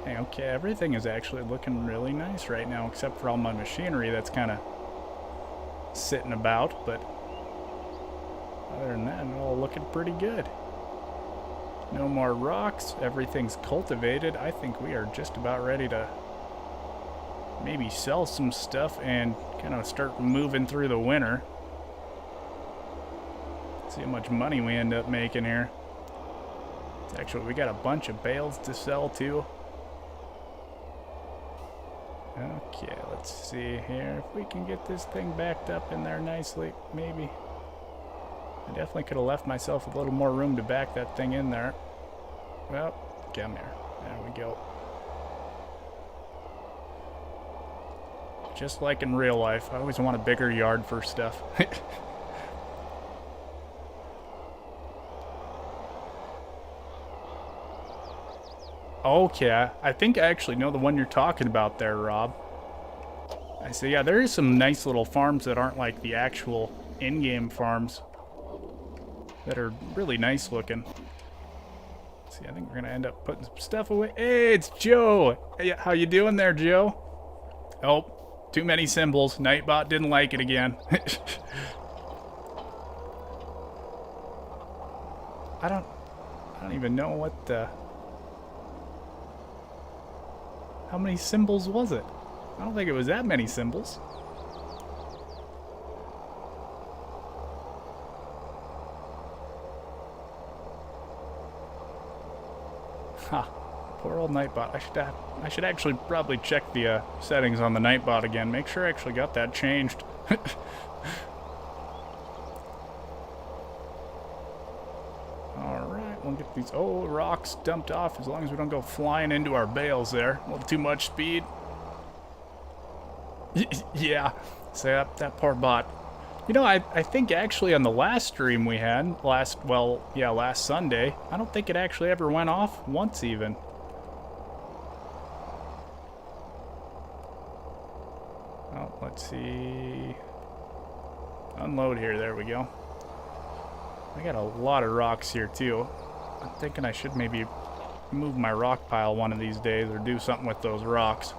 Hey, okay, everything is actually looking really nice right now, except for all my machinery that's kind of sitting about, but other than that, it's all looking pretty good. No more rocks, everything's cultivated. I think we are just about ready to maybe sell some stuff and kind of start moving through the winter. See how much money we end up making here. Actually, we got a bunch of bales to sell too. Okay, let's see here if we can get this thing backed up in there nicely, maybe. I definitely could have left myself a little more room to back that thing in there. Well, come here. There we go. Just like in real life, I always want a bigger yard for stuff. Okay, I think I actually know the one you're talking about there, Rob. I see, yeah, there is some nice little farms that aren't like the actual in-game farms that are really nice looking. Let's see, I think we're gonna end up putting some stuff away. Hey, it's Joe! Hey, how you doing there, Joe? Oh, too many symbols. Nightbot didn't like it again. I don't even know what the... How many symbols was it? I don't think it was that many symbols. Ha, poor old Nightbot. I should actually probably check the settings on the Nightbot again. Make sure I actually got that changed. Alright, we'll get these rocks dumped off as long as we don't go flying into our bales there. A little too much speed. Yeah, so that poor bot. You know, I think actually on the last stream we had, last Sunday, I don't think it actually ever went off once even. Oh, let's see. Unload here, there we go. I got a lot of rocks here too. I'm thinking I should maybe move my rock pile one of these days or do something with those rocks.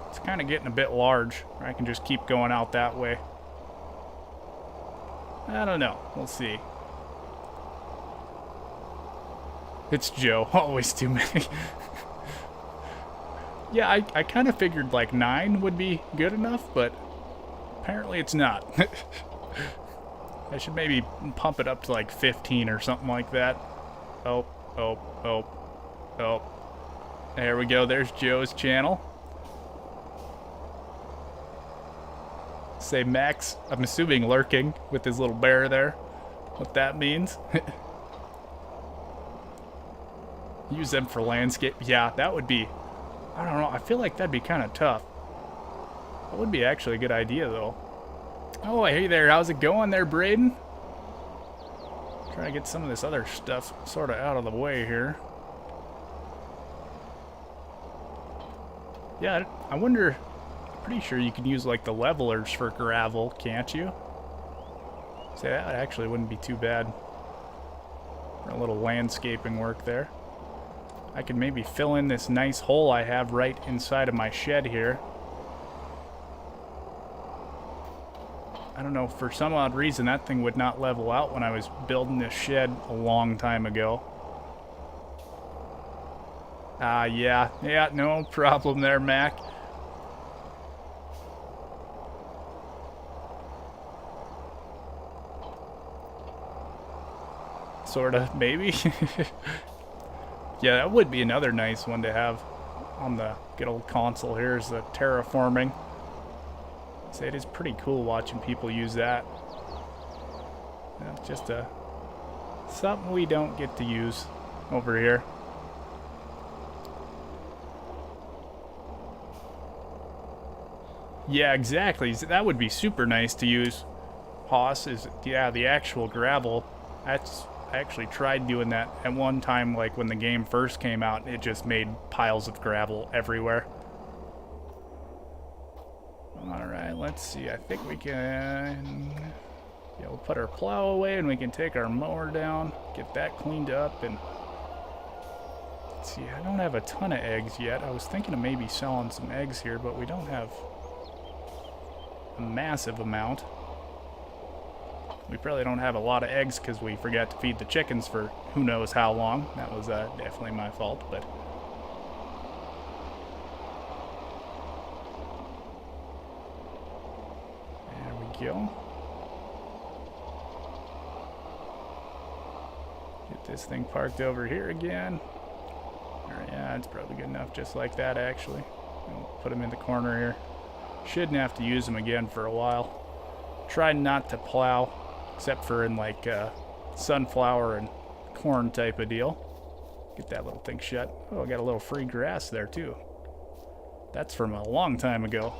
It's kind of getting a bit large. I can just keep going out that way. I don't know. We'll see. It's Joe. Always too many. Yeah, I kind of figured like 9 would be good enough, but apparently it's not. I should maybe pump it up to like 15 or something like that. Oh. There we go. There's Joe's channel. Say Max, I'm assuming lurking with his little bear there. What that means. Use them for landscape. Yeah, that would be... I don't know. I feel like that'd be kind of tough. That would be actually a good idea, though. Oh, hey there. How's it going there, Braden? Try to get some of this other stuff sort of out of the way here. Yeah, I wonder... Pretty sure you can use like the levelers for gravel, can't you? So that actually wouldn't be too bad for a little landscaping work there. I could maybe fill in this nice hole I have right inside of my shed here. I don't know, for some odd reason that thing would not level out when I was building this shed a long time ago. Yeah, no problem there, Mac. Sorta, maybe. Yeah, that would be another nice one to have on the good old console here, is the terraforming. So it is pretty cool watching people use that. That's just something we don't get to use over here. Yeah, exactly. That would be super nice to use. Hoss is, yeah, the actual gravel. I actually tried doing that at one time, like when the game first came out. It just made piles of gravel everywhere. Alright, let's see. I think we can... Yeah, we'll put our plow away and we can take our mower down, get that cleaned up, and... Let's see, I don't have a ton of eggs yet. I was thinking of maybe selling some eggs here, but we don't have a massive amount. We probably don't have a lot of eggs because we forgot to feed the chickens for who knows how long. That was definitely my fault, but... There we go. Get this thing parked over here again. Yeah, it's probably good enough just like that, actually. We'll put them in the corner here. Shouldn't have to use them again for a while. Try not to plow, except for in like sunflower and corn type of deal. Get that little thing shut. Oh, I got a little free grass there too. That's from a long time ago.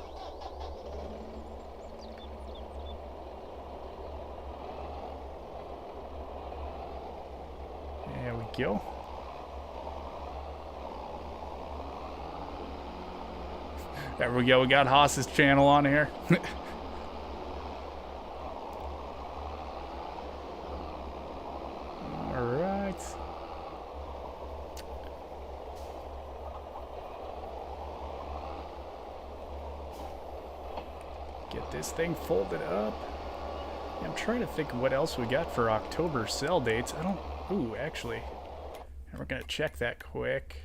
There we go. There we go. We got Haas's channel on here. All right. Get this thing folded up. Yeah, I'm trying to think of what else we got for October sell dates. I don't... Ooh, actually. We're going to check that quick.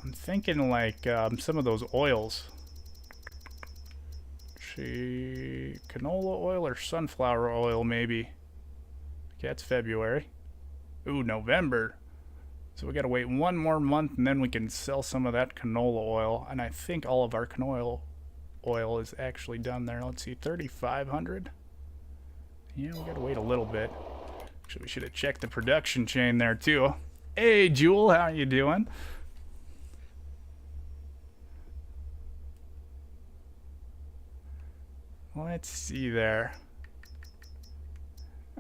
I'm thinking like some of those oils. Canola oil or sunflower oil maybe. Okay, that's February. Ooh, November. So we gotta wait one more month and then we can sell some of that canola oil. And I think all of our canola oil is actually done there. Let's see, 3,500. Yeah, we gotta wait a little bit. Actually, we should have checked the production chain there too. Hey, Jewel, how you doing? Let's see there.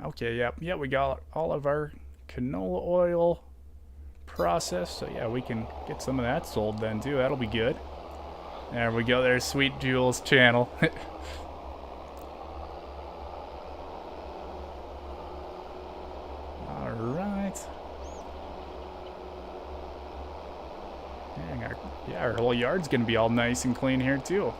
Okay, yep, we got all of our canola oil processed, so yeah, we can get some of that sold then too. That'll be good. There we go. There's Sweet Jewel's channel. All right. Dang, our whole yard's gonna be all nice and clean here too.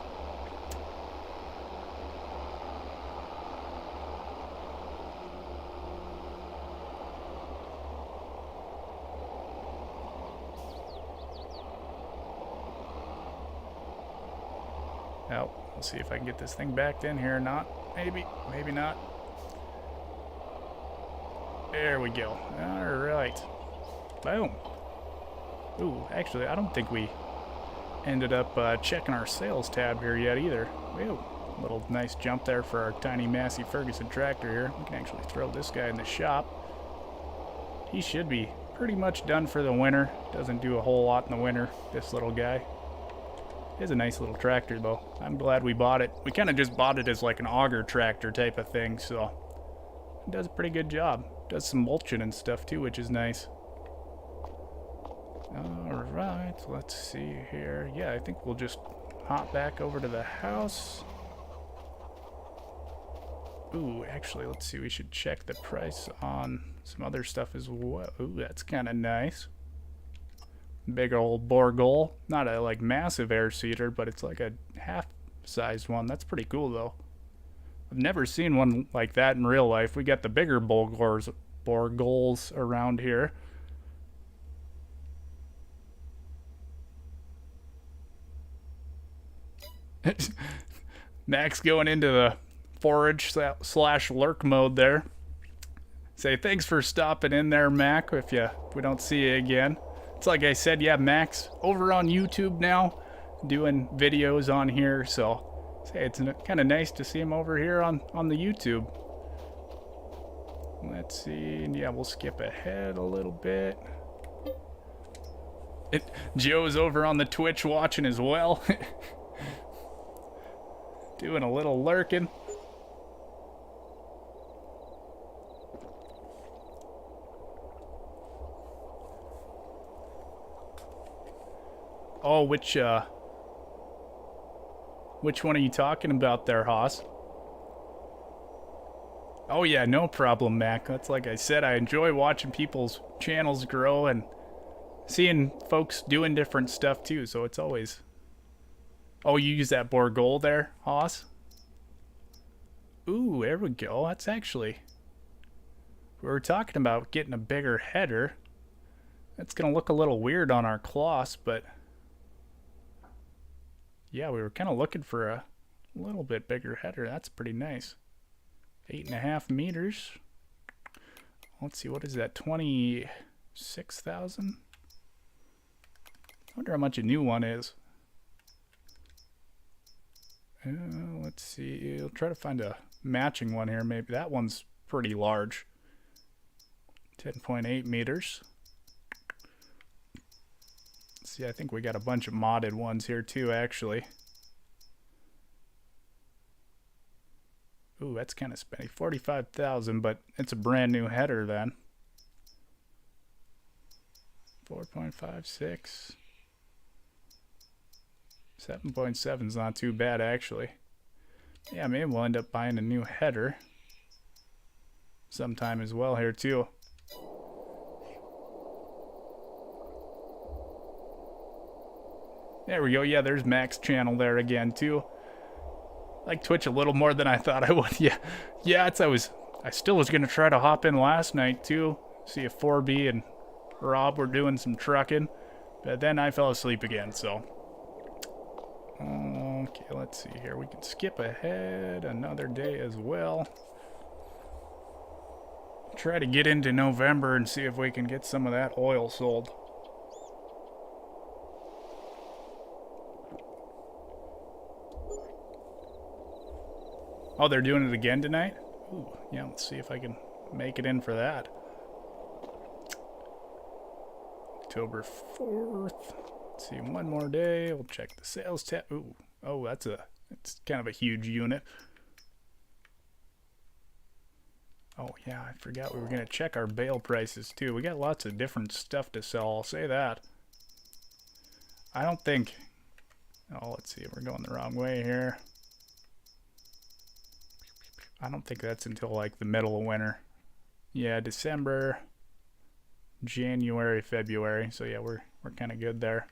Oh, we'll see if I can get this thing backed in here or not. Maybe, maybe not. There we go. All right. Boom. Ooh, actually, I don't think we ended up checking our sales tab here yet either. Whew. Little nice jump there for our tiny Massey Ferguson tractor here. We can actually throw this guy in the shop. He should be pretty much done for the winter. Doesn't do a whole lot in the winter, this little guy. It is a nice little tractor though. I'm glad we bought it. We kind of just bought it as like an auger tractor type of thing, so it does a pretty good job. Does some mulching and stuff too, which is nice. Alright, let's see here. Yeah, I think we'll just hop back over to the house. Ooh, actually, let's see. We should check the price on some other stuff as well. Ooh, that's kind of nice. Big old Bourgol. Not a like massive air seeder, but it's like a half-sized one. That's pretty cool though. I've never seen one like that in real life. We got the bigger Bourgols around here. Max going into the forage slash lurk mode there. Say thanks for stopping in there, Mac, if we don't see you again. It's like I said, yeah, Max over on YouTube now, doing videos on here, so say it's kind of nice to see him over here on the YouTube. Let's see, yeah, we'll skip ahead a little bit. Joe's over on the Twitch watching as well. Doing a little lurking. Oh, which one are you talking about there, Haas? Oh yeah, no problem, Mac. That's like I said, I enjoy watching people's channels grow and seeing folks doing different stuff too, so it's always... Oh, you use that Bourgol there, Haas? Ooh, there we go. That's actually... We were talking about getting a bigger header. That's going to look a little weird on our Kloss, but... Yeah, we were kind of looking for a little bit bigger header. That's pretty nice. 8.5 meters. Let's see, what is that? 26,000? I wonder how much a new one is. Let's see. I'll try to find a matching one here. Maybe that one's pretty large. 10.8 meters. see, I think we got a bunch of modded ones here too, actually. Ooh, that's kind of spendy. 45,000, but it's a brand new header then. 4.56. 7.7 is not too bad, actually. Yeah, maybe we'll end up buying a new header sometime as well here too. There we go. Yeah, there's Mac's channel there again too. I like Twitch a little more than I thought I would. Yeah. I still was gonna try to hop in last night too, see if 4B and Rob were doing some trucking, but then I fell asleep again. So, okay, let's see here. We can skip ahead another day as well. Try to get into November and see if we can get some of that oil sold. Oh, they're doing it again tonight? Ooh, yeah, let's see if I can make it in for that. October 4th. Let's see, one more day. We'll check the sales tab. Ooh, oh, it's kind of a huge unit. Oh, yeah, I forgot we were going to check our bale prices, too. We got lots of different stuff to sell, I'll say that. I don't think... Oh, let's see, we're going the wrong way here. I don't think that's until, like, the middle of winter. Yeah, December, January, February. So, yeah, we're kind of good there.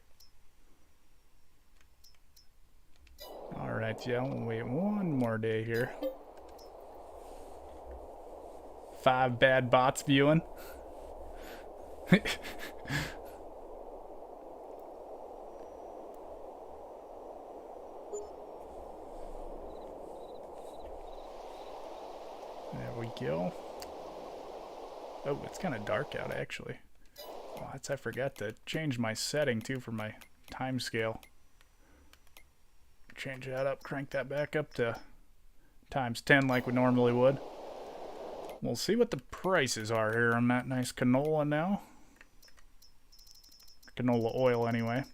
All right, yeah, we'll wait one more day here. 5 bad bots viewing. There we go. Oh, it's kind of dark out actually. Oh, I forgot to change my setting too for my time scale. Change that up, crank that back up to times 10 like we normally would. We'll see what the prices are here on that nice canola now. Canola oil anyway.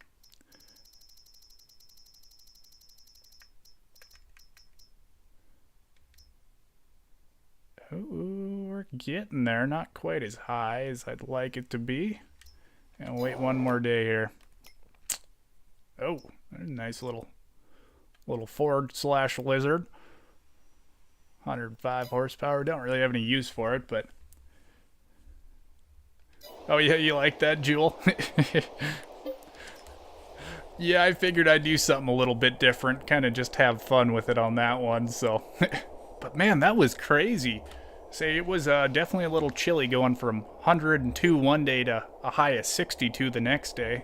Ooh, we're getting there. Not quite as high as I'd like it to be. And wait one more day here. Oh, there's a nice little Ford/Lizard. 105 horsepower. Don't really have any use for it, but... Oh yeah, you like that, Jewel? Yeah, I figured I'd do something a little bit different. Kind of just have fun with it on that one, so... But man, that was crazy. Say, it was definitely a little chilly going from 102 one day to a high of 62 the next day.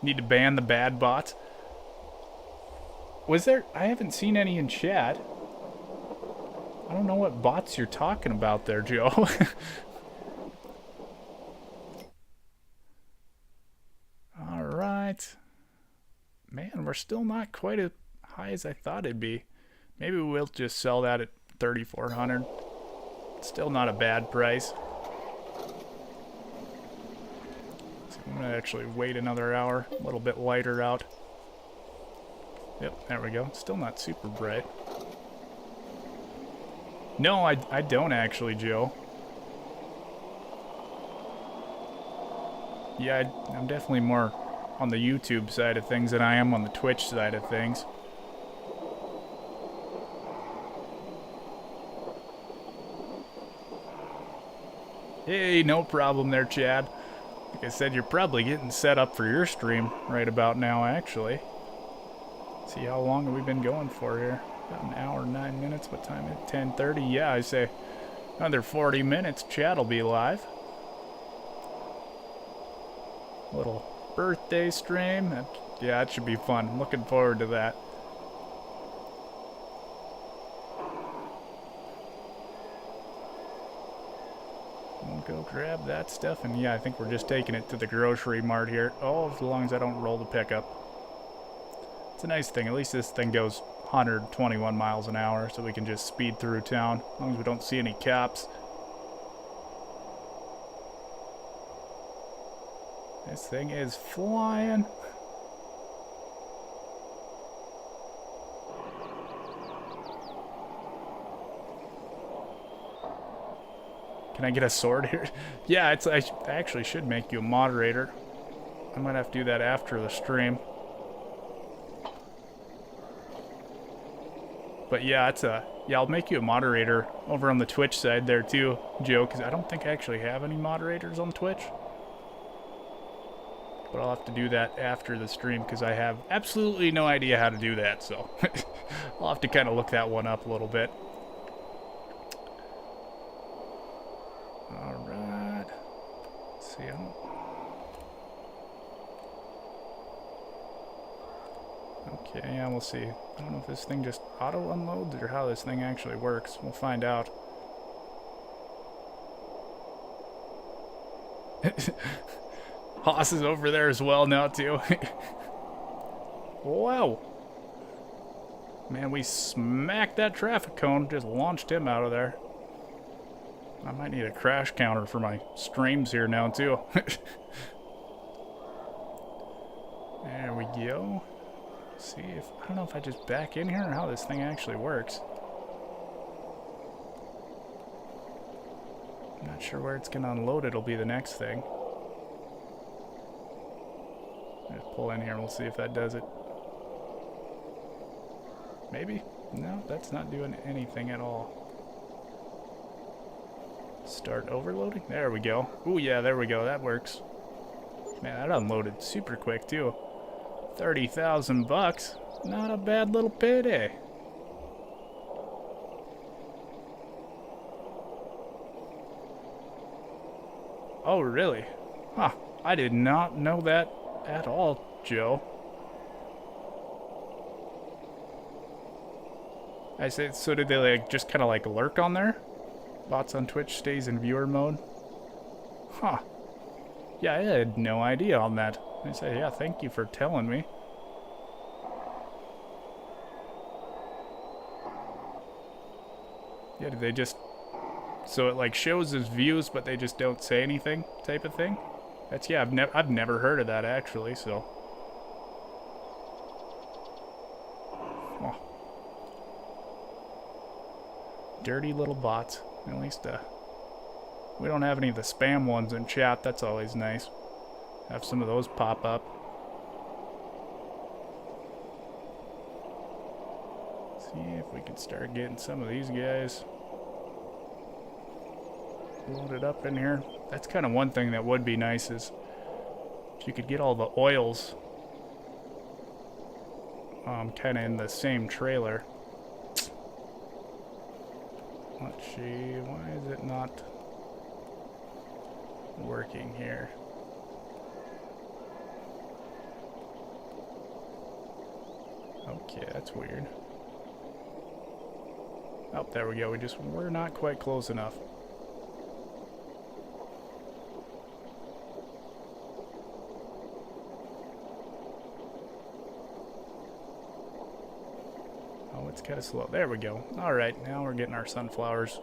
Need to ban the bad bots. Was there? I haven't seen any in chat. I don't know what bots you're talking about there, Joe. All right. Man, we're still not quite as high as I thought it'd be. Maybe we'll just sell that at 3,400. Still not a bad price. So I'm gonna actually wait another hour. A little bit lighter out. Yep, there we go. Still not super bright. No, I don't actually, Joe. Yeah, I'm definitely more on the YouTube side of things than I am on the Twitch side of things. Hey, no problem there, Chad. Like I said, you're probably getting set up for your stream right about now, actually. See, how long have we been going for here? About an hour, 9 minutes. What time is it? 10:30? Yeah, I say another 40 minutes. Chat will be live. Little birthday stream. Yeah, it should be fun. Looking forward to that. We'll go grab that stuff. And yeah, I think we're just taking it to the grocery mart here. Oh, as long as I don't roll the pickup. It's a nice thing. At least this thing goes 121 miles an hour, so we can just speed through town as long as we don't see any cops. This thing is flying. Can I get a sword here? Yeah, I actually should make you a moderator. I might have to do that after the stream. But yeah, I'll make you a moderator over on the Twitch side there too, Joe, because I don't think I actually have any moderators on Twitch. But I'll have to do that after the stream because I have absolutely no idea how to do that, so I'll have to kind of look that one up a little bit. Alright. Let's see, okay, yeah, we'll see. I don't know if this thing just auto-unloads or how this thing actually works. We'll find out. Haas is over there as well now, too. Whoa! Man, we smacked that traffic cone. Just launched him out of there. I might need a crash counter for my streams here now, too. There we go. See if... I don't know if I just back in here or how this thing actually works. I'm not sure where it's going to unload. It'll be the next thing. Just pull in here and we'll see if that does it. Maybe? No, that's not doing anything at all. Start overloading? There we go. Ooh, yeah, there we go. That works. Man, that unloaded super quick, too. 30,000 bucks. Not a bad little payday. Oh, really? Huh. I did not know that at all, Joe. I say, so did they like just kind of like lurk on there? Bots on Twitch stays in viewer mode. Huh. Yeah, I had no idea on that. I say, yeah, thank you for telling me. Yeah, did they just... So it like shows as views, but they just don't say anything type of thing? That's, yeah, I've never heard of that actually, so... Oh. Dirty little bots. At least, we don't have any of the spam ones in chat. That's always nice. Have some of those pop up. See if we can start getting some of these guys loaded up in here. That's kind of one thing that would be nice is if you could get all the oils kind of in the same trailer. Let's see, why is it not working here? Okay, that's weird. Oh, there we go. We're not quite close enough. Oh, it's kind of slow. There we go. All right, now we're getting our sunflowers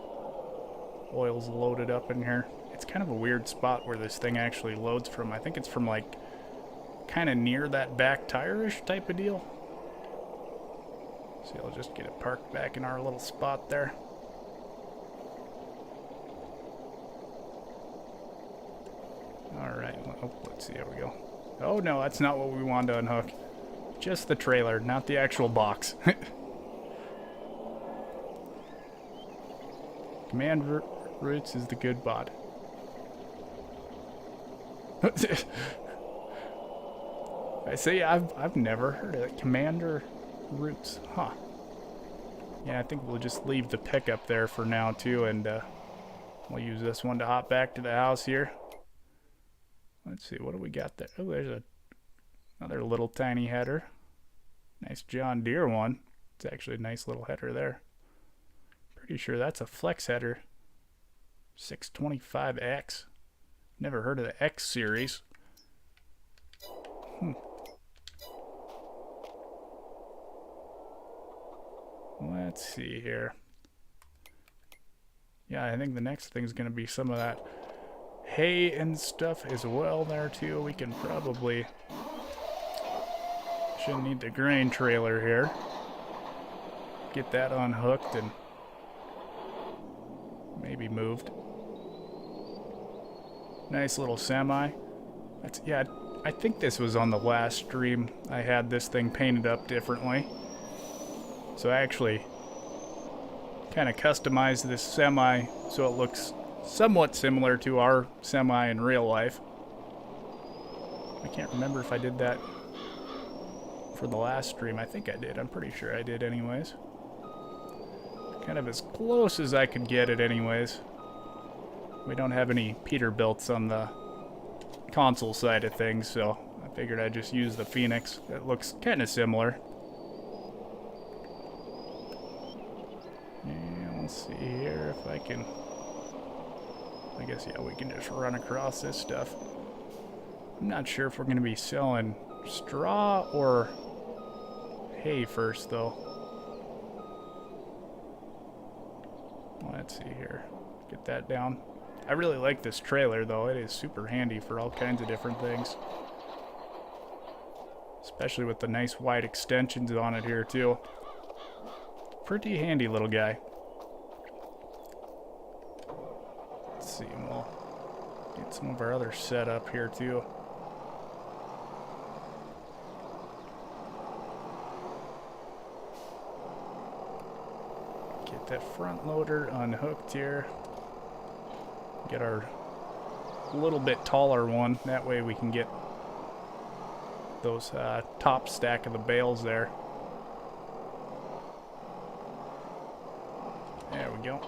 oils loaded up in here. It's kind of a weird spot where this thing actually loads from. I think it's from like kind of near that back tire-ish type of deal. See, I'll just get it parked back in our little spot there. Alright, oh, let's see, there we go. Oh no, that's not what we wanted to unhook. Just the trailer, not the actual box. Command Roots is the good bot. I say I've never heard of it. Commander Roots, huh? Yeah, I think we'll just leave the pickup there for now too, and we'll use this one to hop back to the house here. Let's see, what do we got there? Oh, there's another little tiny header. Nice John Deere one. It's actually a nice little header there. Pretty sure that's a flex header. 625X. Never heard of the X series. Let's see here. Yeah, I think the next thing's going to be some of that hay and stuff as well there too. We can probably... Shouldn't need the grain trailer here. Get that unhooked and maybe moved. Nice little semi. That's, yeah, I think this was on the last stream. I had this thing painted up differently. So I actually kind of customized this semi so it looks somewhat similar to our semi in real life. I can't remember if I did that for the last stream. I think I did. I'm pretty sure I did anyways. Kind of as close as I could get it anyways. We don't have any Peterbilts on the console side of things, so I figured I'd just use the Phoenix. It looks kind of similar. And let's see here if I can... I guess, yeah, we can just run across this stuff. I'm not sure if we're going to be selling straw or hay first, though. Let's see here. Get that down. I really like this trailer, though. It is super handy for all kinds of different things. Especially with the nice wide extensions on it here, too. Pretty handy little guy. Let's see, and we'll get some of our other setup here, too. Get that front loader unhooked here. Get our little bit taller one. That way we can get those top stack of the bales there. There we go.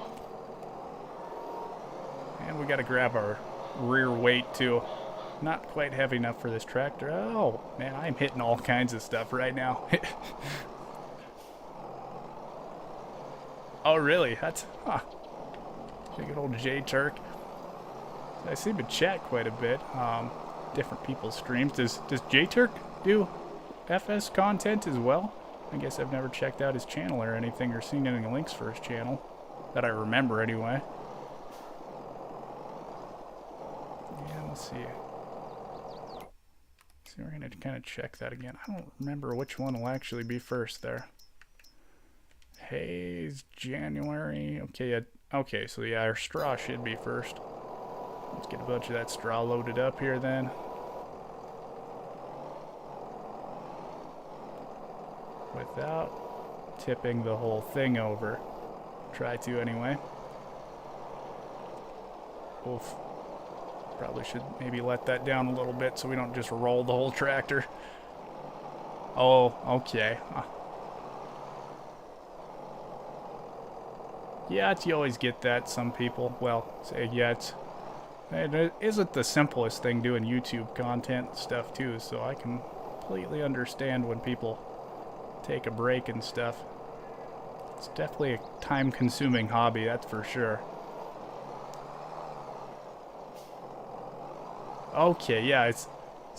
And we got to grab our rear weight too. Not quite heavy enough for this tractor. Oh, man, I'm hitting all kinds of stuff right now. Oh, really? That's... Huh. Big old J-Turk. I see him in chat quite a bit. Different people's streams. Does J-Turk do FS content as well? I guess I've never checked out his channel or anything or seen any links for his channel. That I remember anyway. Yeah, let's see. So we're going to kind of check that again. I don't remember which one will actually be first there. Hayes, January. Okay, yeah. Okay, so yeah, our straw should be first. Let's get a bunch of that straw loaded up here then. Without tipping the whole thing over. Try to anyway. Oof. Probably should maybe let that down a little bit so we don't just roll the whole tractor. Oh, okay. Yeah, you always get that. Some people, well, say yeah, it isn't the simplest thing doing YouTube content stuff too, so I can completely understand when people take a break and stuff. It's definitely a time-consuming hobby, that's for sure. Okay, yeah,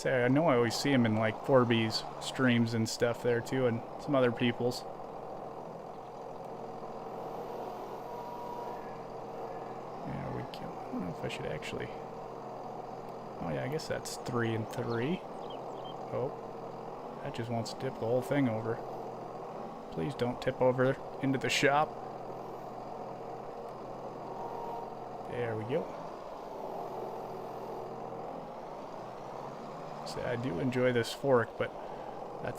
I know I always see him in like 4B's streams and stuff there too, and some other people's. There we go. I don't know if I should actually... Oh yeah, I guess that's 3 and 3. Oh, that just wants to tip the whole thing over. Please don't tip over into the shop. There we go. See, I do enjoy this fork, but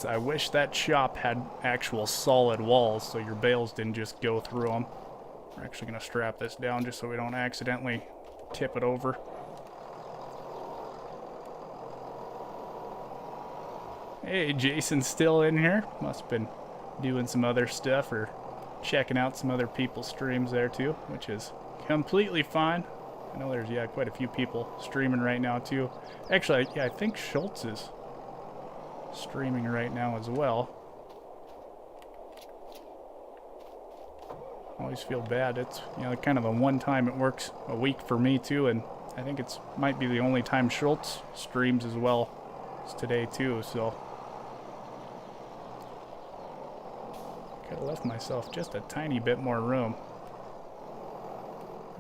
I wish that shop had actual solid walls so your bales didn't just go through them. We're actually going to strap this down just so we don't accidentally tip it over. Hey, Jason's still in here. Must have been doing some other stuff or checking out some other people's streams there too, which is completely fine. I know there's, yeah, quite a few people streaming right now too. Actually, yeah, I think Schultz is streaming right now as well. I always feel bad. It's, you know, kind of the one time it works a week for me too, and I think it's might be the only time Schultz streams as well as today too, so could have left myself just a tiny bit more room.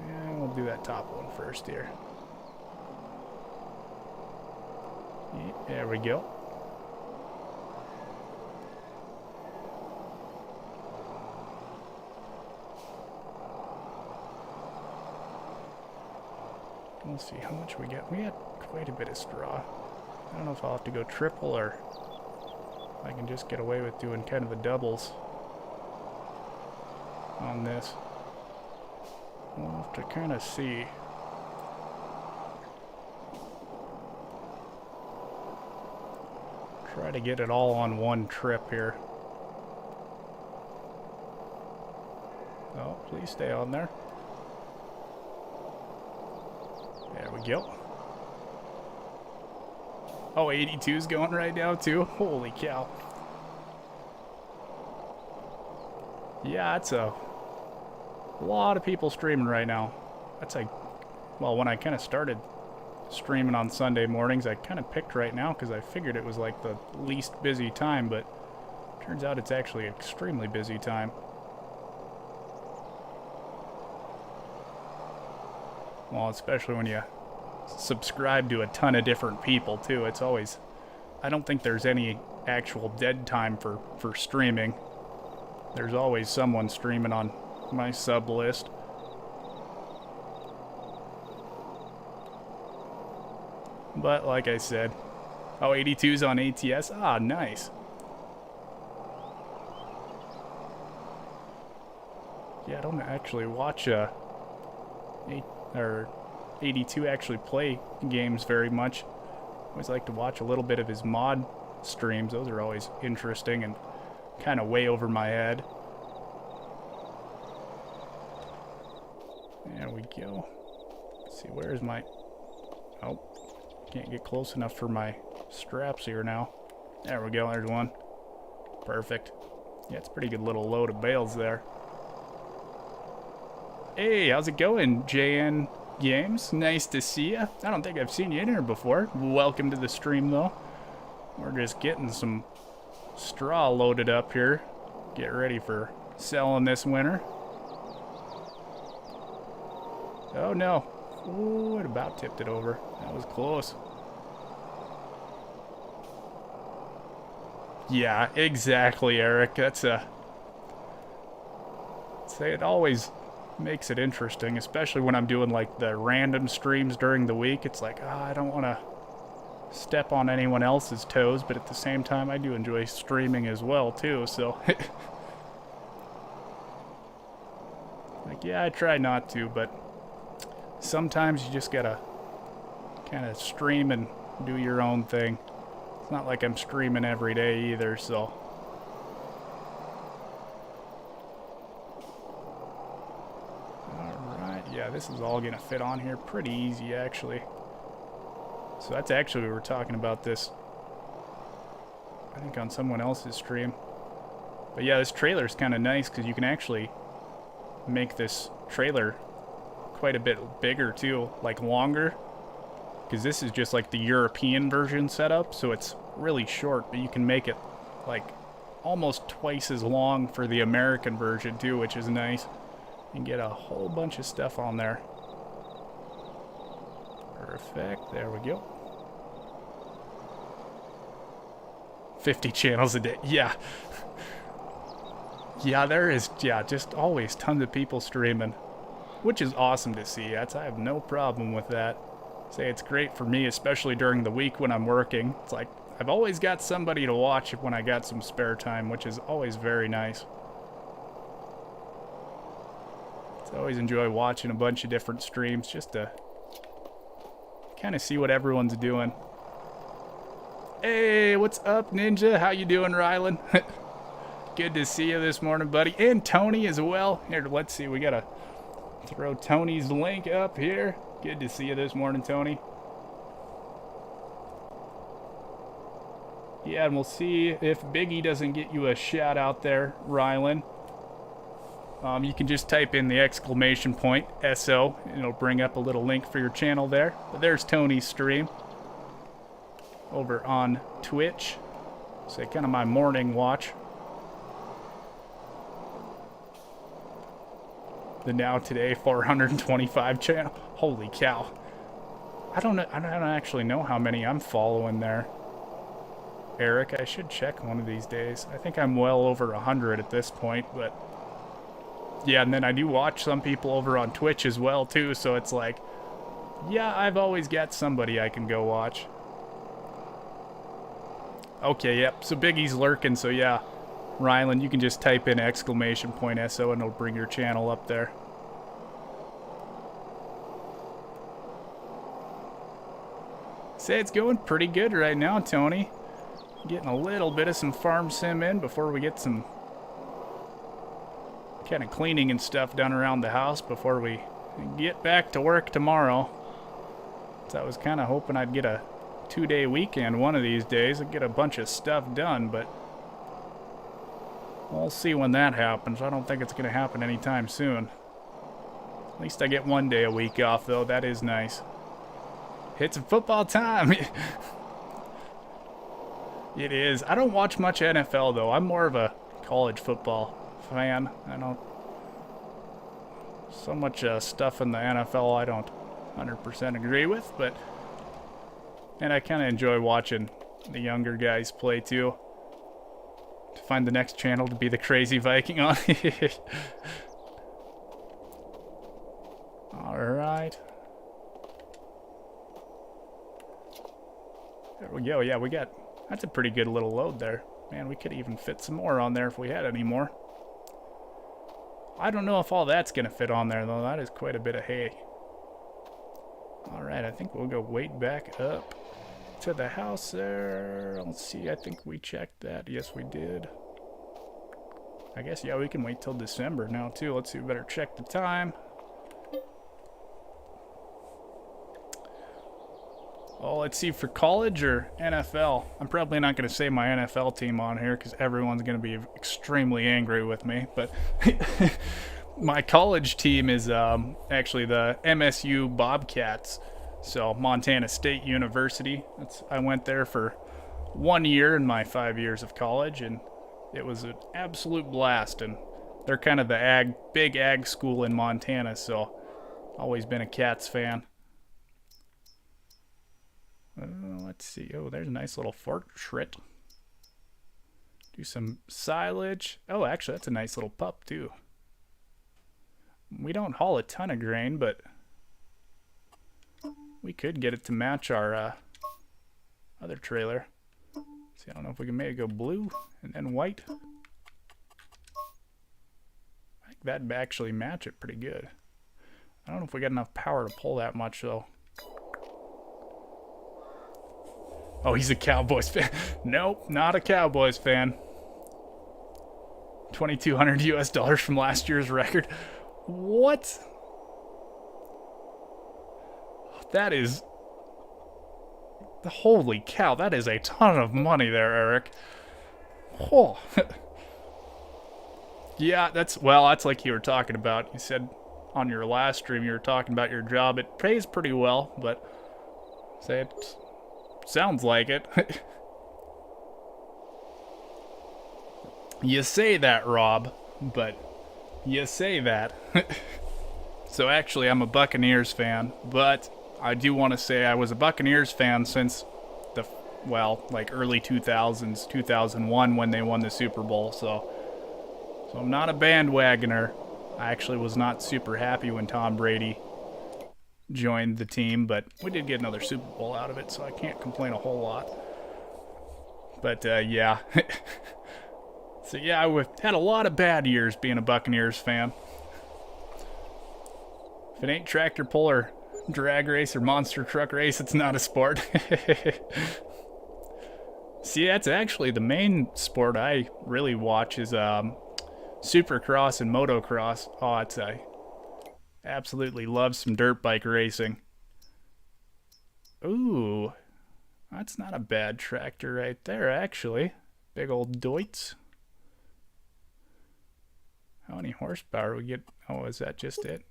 And we'll do that top one first here. There we go. We'll see how much we get. We had quite a bit of straw. I don't know if I'll have to go triple or if I can just get away with doing kind of a doubles on this. We'll have to kind of see. Try to get it all on one trip here. Oh, please stay on there. There we go. Oh, 82's going right now too? Holy cow. Yeah, it's a lot of people streaming right now. That's like, well, when I kind of started streaming on Sunday mornings, I kind of picked right now because I figured it was like the least busy time, but turns out it's actually an extremely busy time. Well, especially when you subscribe to a ton of different people too. It's always, I don't think there's any actual dead time for streaming. There's always someone streaming on my sub list. But like I said, oh, 82's on ATS. Ah, nice. Yeah, I don't actually watch 82 actually play games very much. Always like to watch a little bit of his mod streams. Those are always interesting and kind of way over my head. There we go. Let's see, where's my... Oh, can't get close enough for my straps here now. There we go, there's one. Perfect. Yeah, it's a pretty good little load of bales there. Hey, how's it going, JN Games? Nice to see you. I don't think I've seen you in here before. Welcome to the stream, though. We're just getting some straw loaded up here. Get ready for selling this winter. Oh, no. Ooh, it about tipped it over. That was close. Yeah, exactly, Eric. That's a... Say it always makes it interesting, especially when I'm doing like the random streams during the week. It's like, I don't want to step on anyone else's toes, but at the same time I do enjoy streaming as well too, so like, yeah, I try not to, but sometimes you just gotta kind of stream and do your own thing. It's not like I'm streaming every day either, so yeah, this is all gonna fit on here pretty easy, actually. So that's actually, we were talking about this, I think on someone else's stream. But yeah, this trailer is kind of nice because you can actually make this trailer quite a bit bigger too, like longer. Because this is just like the European version setup, so it's really short, but you can make it like almost twice as long for the American version too, which is nice. And get a whole bunch of stuff on there. Perfect. There we go. 50 channels a day. Yeah. Yeah, there is, yeah, just always tons of people streaming, which is awesome to see. I have no problem with that. Say it's great for me, especially during the week when I'm working. It's like I've always got somebody to watch when I got some spare time, which is always very nice. I always enjoy watching a bunch of different streams just to kind of see what everyone's doing. Hey, what's up, Ninja? How you doing, Rylan? Good to see you this morning, buddy. And Tony as well. Here, let's see. We got to throw Tony's link up here. Good to see you this morning, Tony. Yeah, and we'll see if Biggie doesn't get you a shout out there, Rylan. You can just type in the exclamation point, SO, and it'll bring up a little link for your channel there. But there's Tony's stream over on Twitch. So kind of my morning watch. The Now Today 425 channel. Holy cow. I don't know. I don't actually know how many I'm following there, Eric. I should check one of these days. I think I'm well over 100 at this point, but yeah. And then I do watch some people over on Twitch as well too. So it's like, yeah, I've always got somebody I can go watch. Okay, yep. So Biggie's lurking. So yeah, Rylan, you can just type in !SO and it'll bring your channel up there. Say it's going pretty good right now, Tony. Getting a little bit of some farm sim in before we get some kind of cleaning and stuff done around the house before we get back to work tomorrow. So I was kind of hoping I'd get a 2-day weekend one of these days and get a bunch of stuff done, but we'll see when that happens. I don't think it's going to happen anytime soon. At least I get 1 day a week off, though. That is nice. It's football time. It is. I don't watch much NFL, though. I'm more of a college football fan. I don't... So much stuff in the NFL I don't 100% agree with, but... And I kind of enjoy watching the younger guys play, too. To find the next channel to be the Crazy Viking on. Alright. There we go. Yeah, we got... That's a pretty good little load there. Man, we could even fit some more on there if we had any more. I don't know if all that's going to fit on there, though. That is quite a bit of hay. Alright, I think we'll go wait back up to the house there. Let's see, I think we checked that. Yes, we did. I guess, yeah, we can wait till December now, too. Let's see, we better check the time. Oh, let's see, for college or NFL? I'm probably not going to say my NFL team on here because everyone's going to be extremely angry with me. But my college team is actually the MSU Bobcats. So Montana State University. I went there for 1 year in my 5 years of college, and it was an absolute blast. And they're kind of the big ag school in Montana, so always been a Cats fan. Let's see. Oh, there's a nice little portrait. Do some silage. Oh, actually, that's a nice little pup, too. We don't haul a ton of grain, but we could get it to match our other trailer. See, I don't know if we can make it go blue and then white. I think that'd actually match it pretty good. I don't know if we got enough power to pull that much, though. Oh, he's a Cowboys fan. Nope, not a Cowboys fan. $2,200 US from last year's record. What? That is... Holy cow, that is a ton of money there, Eric. Oh. Yeah, that's like you were talking about. You said on your last stream you were talking about your job. It pays pretty well, but say it sounds like it. You say that, Rob, but you say that. So actually, I'm a Buccaneers fan, but I do want to say I was a Buccaneers fan since the, like early 2000s, 2001 when they won the Super Bowl, so I'm not a bandwagoner. I actually was not super happy when Tom Brady joined the team, but we did get another Super Bowl out of it, so I can't complain a whole lot. But yeah. So yeah, I had a lot of bad years being a Buccaneers fan. If it ain't tractor pull or drag race or monster truck race, it's not a sport. See, that's actually the main sport I really watch is Supercross and motocross. Oh, I absolutely love some dirt bike racing. Ooh, that's not a bad tractor right there, actually. Big old Deutz. How many horsepower we get? Oh, is that just it?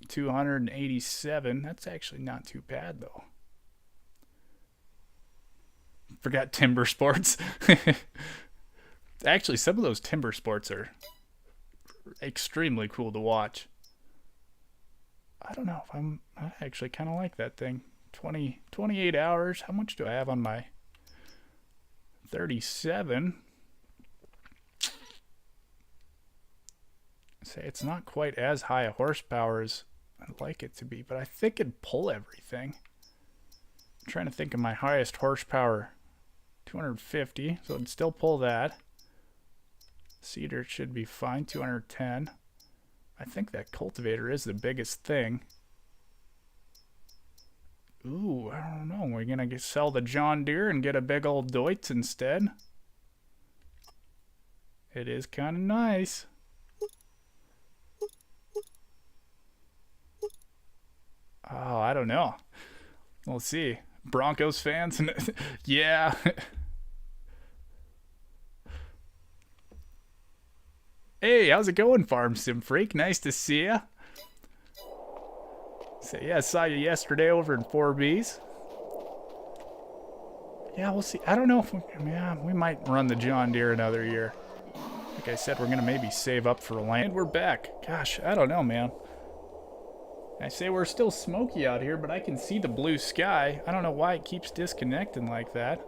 287. That's actually not too bad, though. Forgot Timber Sports. Actually, some of those Timber Sports are extremely cool to watch. I don't know if I actually kind of like that thing. 28 hours. How much do I have on my 37? Say it's not quite as high a horsepower as I'd like it to be, but I think it'd pull everything. I'm trying to think of my highest horsepower. 250, so it'd still pull that. Cedar should be fine, 210. I think that cultivator is the biggest thing. Ooh, I don't know. We're going to sell the John Deere and get a big old Deutz instead. It is kind of nice. Oh, I don't know. We'll see. Broncos fans? Yeah. Hey, how's it going, Farm Sim Freak? Nice to see ya. So, yeah, I saw you yesterday over in 4Bs. Yeah, we'll see. I don't know if we might run the John Deere another year. Like I said, we're going to maybe save up for a land. We're back. Gosh, I don't know, man. I say we're still smoky out here, but I can see the blue sky. I don't know why it keeps disconnecting like that.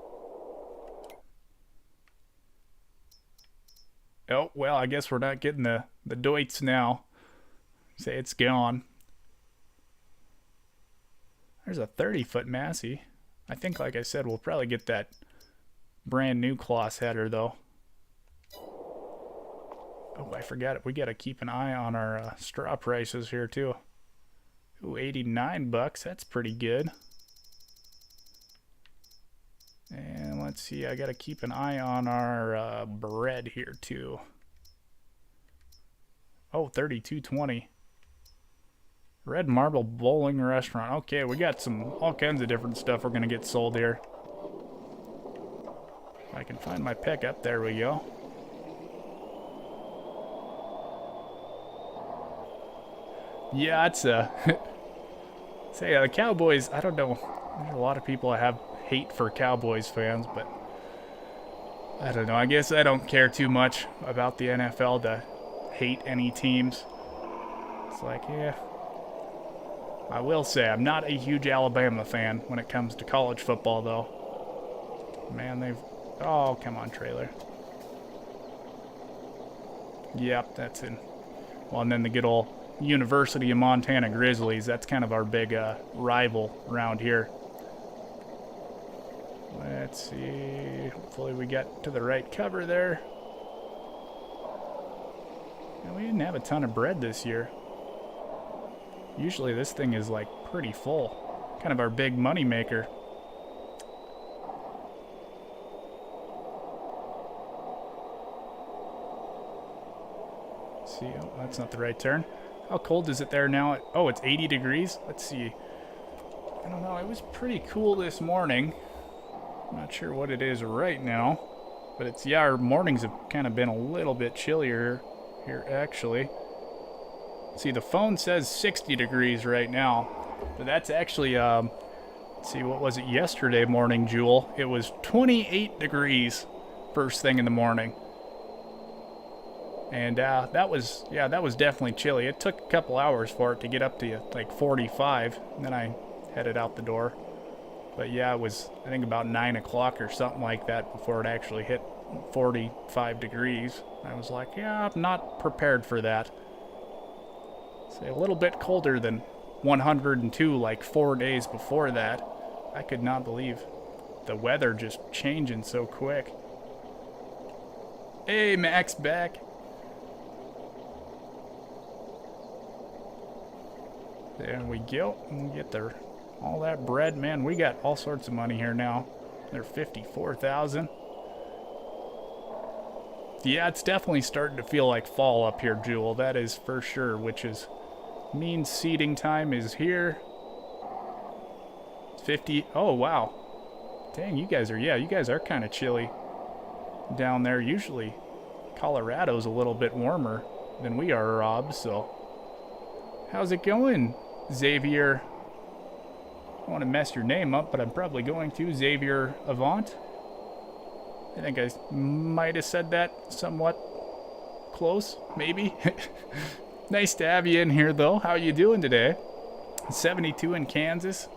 Oh, well, I guess we're not getting the Deutz now. Say it's gone. There's a 30-foot Massey. I think, like I said, we'll probably get that brand new Kloss header, though. Oh, I forgot it. We got to keep an eye on our straw prices here, too. Ooh, 89 bucks. That's pretty good. And let's see. I got to keep an eye on our bread here, too. Oh, 32.20. Red Marble Bowling Restaurant. Okay, we got all kinds of different stuff we're going to get sold here. If I can find my pickup. There we go. Yeah, it's say the Cowboys, I don't know. There's a lot of people that have hate for Cowboys fans, but I don't know. I guess I don't care too much about the NFL to hate any teams. It's like, yeah. I will say I'm not a huge Alabama fan when it comes to college football, though. Man, oh, come on, trailer. Yep, that's it. Well, and then the good old University of Montana Grizzlies. That's kind of our big rival around here. Let's see. Hopefully we got to the right cover there. Yeah, we didn't have a ton of bread this year. Usually this thing is like pretty full. Kind of our big money maker. Let's see. Oh, that's not the right turn. How cold is it there now? Oh, it's 80 degrees. Let's see. I don't know. It was pretty cool this morning. I'm not sure what it is right now. But it's, yeah, our mornings have kind of been a little bit chillier here, actually. See, the phone says 60 degrees right now. But that's actually, let's see, what was it yesterday morning, Jewel? It was 28 degrees first thing in the morning. And that was definitely chilly. It took a couple hours for it to get up to like 45, and then I headed out the door. But yeah, it was, I think, about 9 o'clock or something like that before it actually hit 45 degrees. I was like, yeah, I'm not prepared for that. Say a little bit colder than 102 like 4 days before that. I could not believe the weather just changing so quick. Hey, Max back. There we go. We get all that bread. Man, we got all sorts of money here now. They're 54,000. Yeah, it's definitely starting to feel like fall up here, Jewel. That is for sure, which means seeding time is here. 50. Oh, wow. Dang, you guys are kind of chilly down there. Usually Colorado's a little bit warmer than we are, Rob, so how's it going, Xavier? I don't want to mess your name up, but I'm probably going to. Xavier Avant. I think I might have said that somewhat close, maybe. Nice to have you in here, though. How you doing today? 72 in Kansas.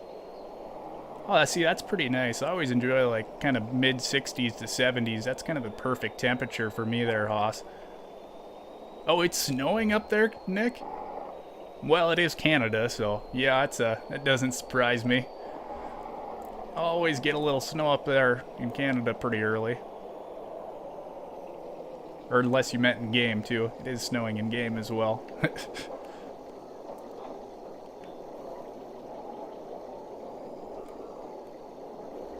Oh, see, that's pretty nice. I always enjoy like kind of mid 60s to 70s. That's kind of a perfect temperature for me there, Hoss. Oh, it's snowing up there, Nick? Well, it is Canada, so yeah, that doesn't surprise me. I always get a little snow up there in Canada pretty early. Or unless you meant in game, too. It is snowing in game as well.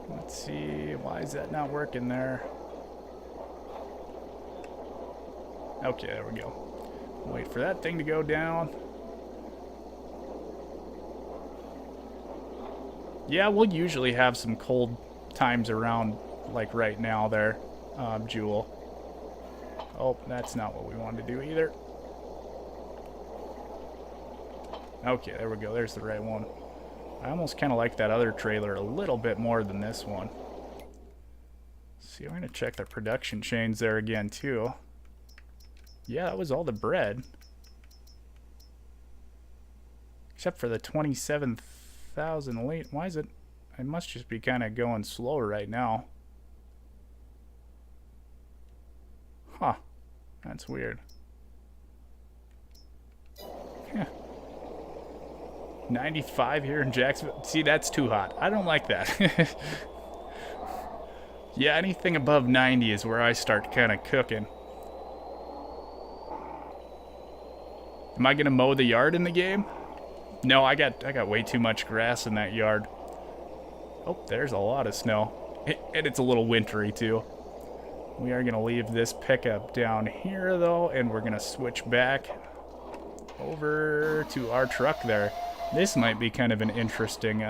Let's see, why is that not working there? Okay, there we go. Wait for that thing to go down. Yeah, we'll usually have some cold times around, like right now there, Jewel. Oh, that's not what we wanted to do either. Okay, there we go. There's the right one. I almost kind of like that other trailer a little bit more than this one. See, I'm going to check the production chains there again, too. Yeah, that was all the bread. Except for the 27,000 late. Why is it? I must just be kind of going slow right now. Huh. That's weird. Yeah. 95 here in Jacksonville. See, that's too hot. I don't like that. Yeah, anything above 90 is where I start kind of cooking. Am I going to mow the yard in the game? No, I got way too much grass in that yard. Oh, there's a lot of snow. And it's a little wintry, too. We are going to leave this pickup down here, though, and we're going to switch back over to our truck there. This might be kind of an interesting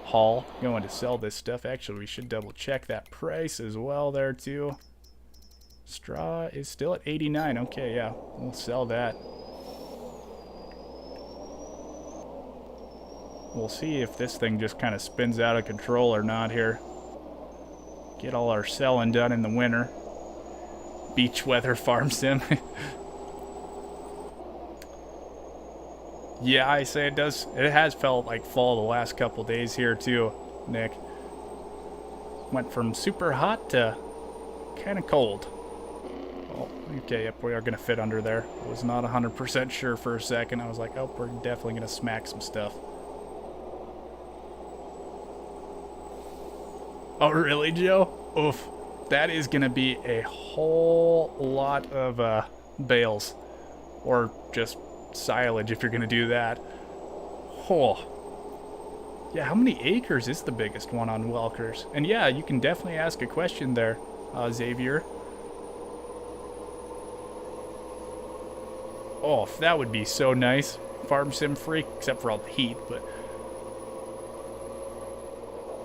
haul, going to sell this stuff. Actually, we should double check that price as well there, too. Straw is still at 89. Okay, yeah, we'll sell that. We'll see if this thing just kind of spins out of control or not here. Get all our selling done in the winter. Beach weather farm sim. Yeah, I say it does. It has felt like fall the last couple days here too, Nick. Went from super hot to kind of cold. Oh, okay, yep, we are going to fit under there. I was not 100% sure for a second. I was like, oh, we're definitely going to smack some stuff. Oh, really, Joe? Oof. That is going to be a whole lot of bales. Or just silage if you're going to do that. Oh. Yeah, how many acres is the biggest one on Welkers? And yeah, you can definitely ask a question there, Xavier. Oh, that would be so nice. Farm sim free, except for all the heat, but...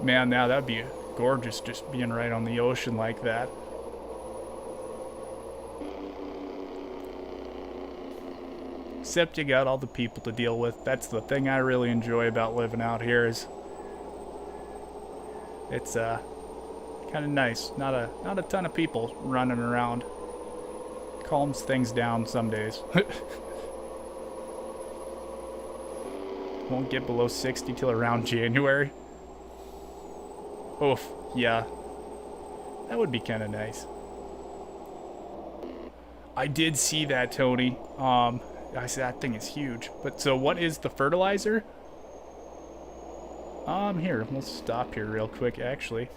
Man, now that'd be gorgeous just being right on the ocean like that. Except you got all the people to deal with. That's the thing I really enjoy about living out here is it's kind of nice. Not a ton of people running around. Calms things down some days. Won't get below 60 till around January. Oof, yeah. That would be kind of nice. I did see that, Tony. I said that thing is huge. But so what is the fertilizer? Here, we'll stop here real quick, actually.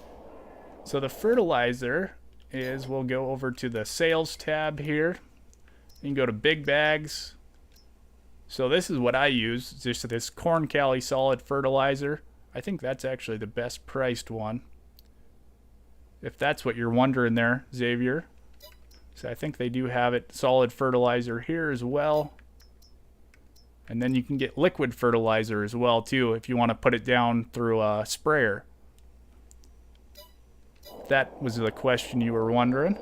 So the fertilizer is, we'll go over to the sales tab here. You can go to big bags. So this is what I use, just this Corn Cali solid fertilizer. I think that's actually the best priced one. If that's what you're wondering there, Xavier. So I think they do have it solid fertilizer here as well. And then you can get liquid fertilizer as well too if you want to put it down through a sprayer. If that was the question you were wondering.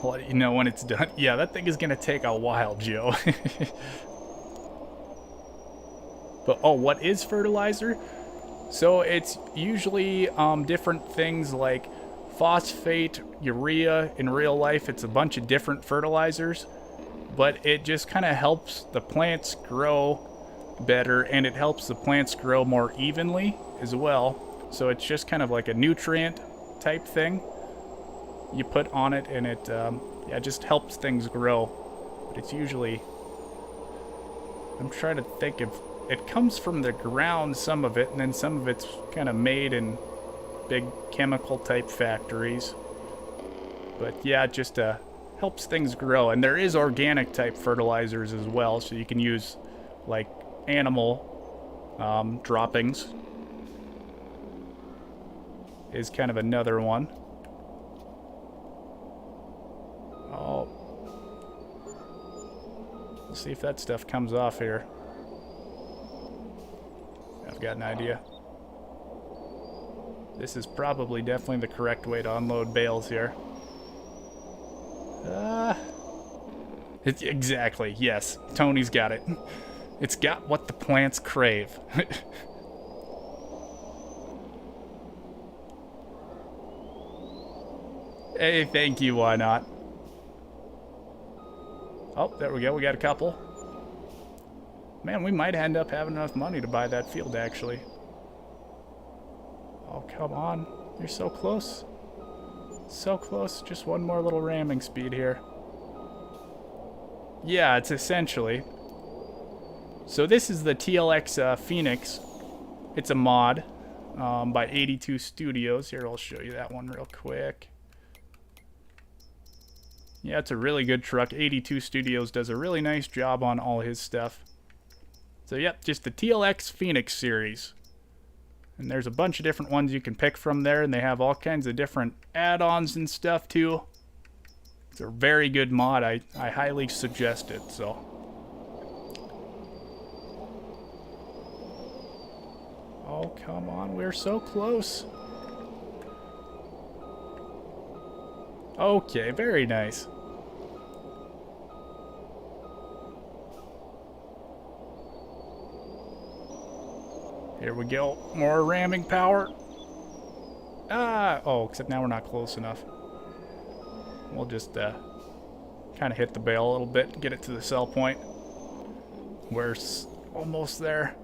I'll let you know when it's done. Yeah, that thing is going to take a while, Joe. But, oh, what is fertilizer? So it's usually different things like phosphate, urea. In real life, it's a bunch of different fertilizers. But it just kind of helps the plants grow better, and it helps the plants grow more evenly as well. So it's just kind of like a nutrient type thing you put on it, and it yeah, just helps things grow. But it's usually, I'm trying to think if it comes from the ground, some of it, and then some of it's kind of made in big chemical type factories. But yeah, it just helps things grow. And there is organic type fertilizers as well, so you can use like animal droppings is kind of another one. Oh, let's see if that stuff comes off here. I've got an idea. This is probably definitely the correct way to unload bales here. Exactly, yes. Tony's got it. It's got what the plants crave. Hey, thank you, why not? Oh, there we go, we got a couple. Man, we might end up having enough money to buy that field, actually. Oh, come on. You're so close. So close. Just one more little ramming speed here. Yeah, it's essentially. So this is the TLX Phoenix. It's a mod by 82 Studios. Here, I'll show you that one real quick. Yeah, it's a really good truck. 82 Studios does a really nice job on all his stuff. So yep, just the TLX Phoenix series. And there's a bunch of different ones you can pick from there, and they have all kinds of different add-ons and stuff too. It's a very good mod. I highly suggest it, so. Oh, come on, we're so close. Okay, very nice. Here we go. More ramming power. Ah! Oh, except now we're not close enough. We'll just kind of hit the bale a little bit, get it to the sell point. We're almost there.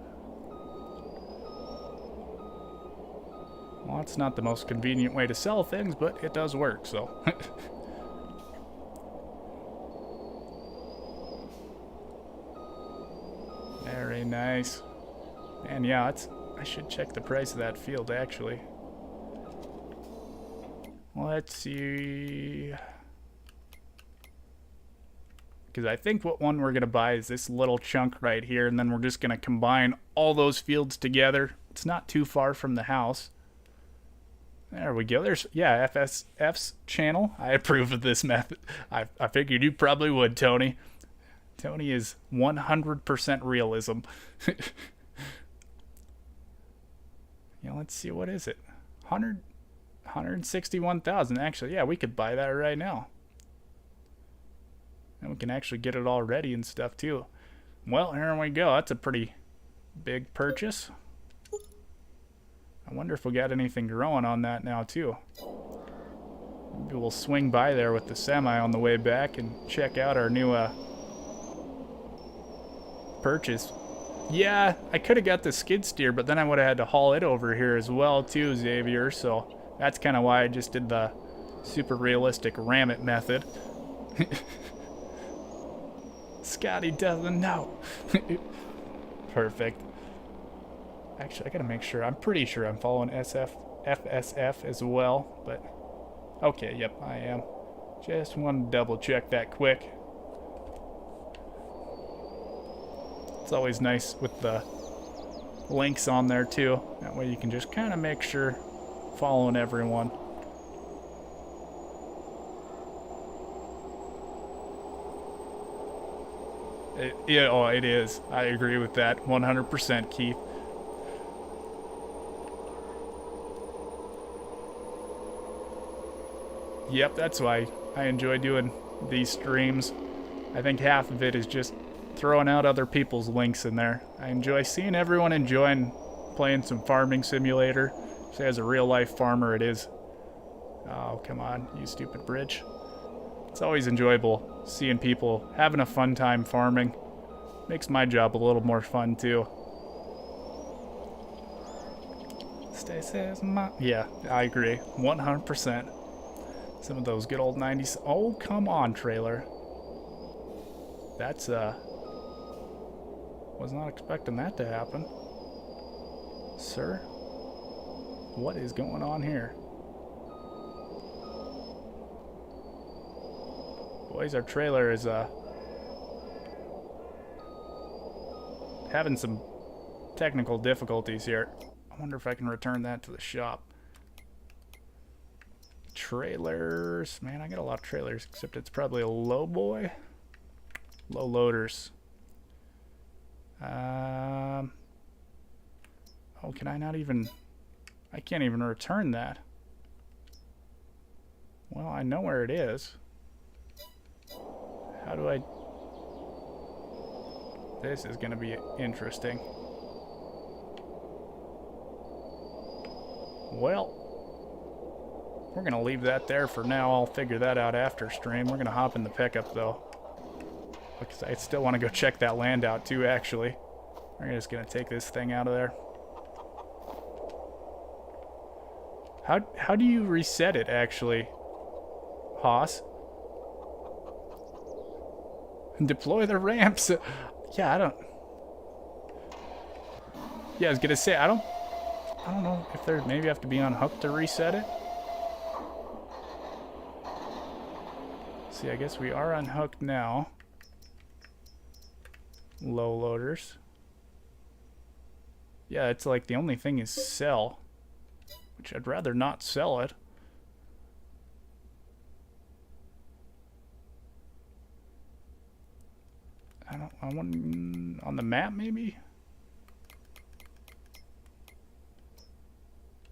Well, it's not the most convenient way to sell things, but it does work, so. Very nice. And yeah, I should check the price of that field, actually. Let's see. Because I think what one we're going to buy is this little chunk right here, and then we're just going to combine all those fields together. It's not too far from the house. There we go. There's, yeah, FSF's channel. I approve of this method. I figured you probably would, Tony. Tony is 100% realism. Yeah, let's see, what is it? 161,000. Actually, yeah, we could buy that right now. And we can actually get it all ready and stuff too. Well, here we go. That's a pretty big purchase. I wonder if we got anything growing on that now too. Maybe we'll swing by there with the semi on the way back and check out our new purchase. Yeah, I could have got the skid steer, but then I would have had to haul it over here as well too, Xavier, so that's kind of why I just did the super realistic ram it method. Scotty doesn't know. Perfect. Actually, I gotta make sure. I'm pretty sure I'm following FSF as well, but okay, yep, I am. Just want to double check that quick. It's always nice with the links on there too. That way you can just kind of make sure following everyone. Yeah, oh, it is. I agree with that 100%, Keith. Yep, that's why I enjoy doing these streams. I think half of it is just throwing out other people's links in there. I enjoy seeing everyone enjoying playing some farming simulator. So as a real life farmer it is. Oh, come on, you stupid bridge. It's always enjoyable seeing people having a fun time farming. Makes my job a little more fun too. Stacy's my... Yeah, I agree. 100%. Some of those good old 90s... Oh, come on, trailer. That's, was not expecting that to happen. Sir? What is going on here? Boys, our trailer is, having some technical difficulties here. I wonder if I can return that to the shop. Trailers. Man, I got a lot of trailers, except it's probably a low boy. Low loaders. Oh, can I not even... I can't even return that. Well, I know where it is. How do I... This is going to be interesting. Well, we're going to leave that there for now. I'll figure that out after stream. We're going to hop in the pickup, though. Because I still want to go check that land out, too, actually. We're just going to take this thing out of there. How do you reset it, actually, Haas? Deploy the ramps. Yeah, I don't... Yeah, I was going to say, I don't know if there... Maybe I have to be unhooked to reset it. See, I guess we are unhooked now. Low loaders. Yeah, it's like the only thing is sell. Which I'd rather not sell it. I want on the map maybe?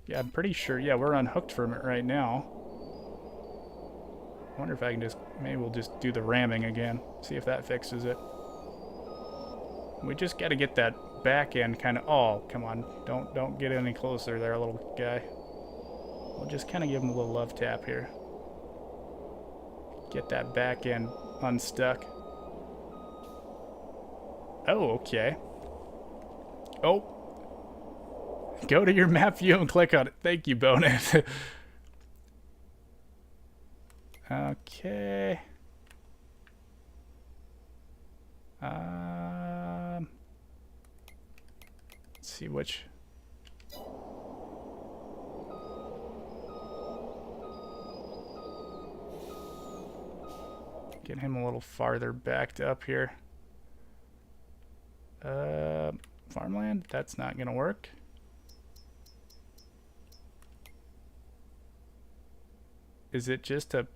Yeah, I'm pretty sure. Yeah, we're unhooked from it right now. I wonder if I can just, maybe we'll just do the ramming again. See if that fixes it. We just got to get that back end kind of, oh, come on. Don't get any closer there, little guy. We'll just kind of give him a little love tap here. Get that back end unstuck. Oh, okay. Oh. Go to your map view and click on it. Thank you, Bonus. Okay. Let's see which... Get him a little farther backed up here. Farmland? That's not gonna work. Is it just a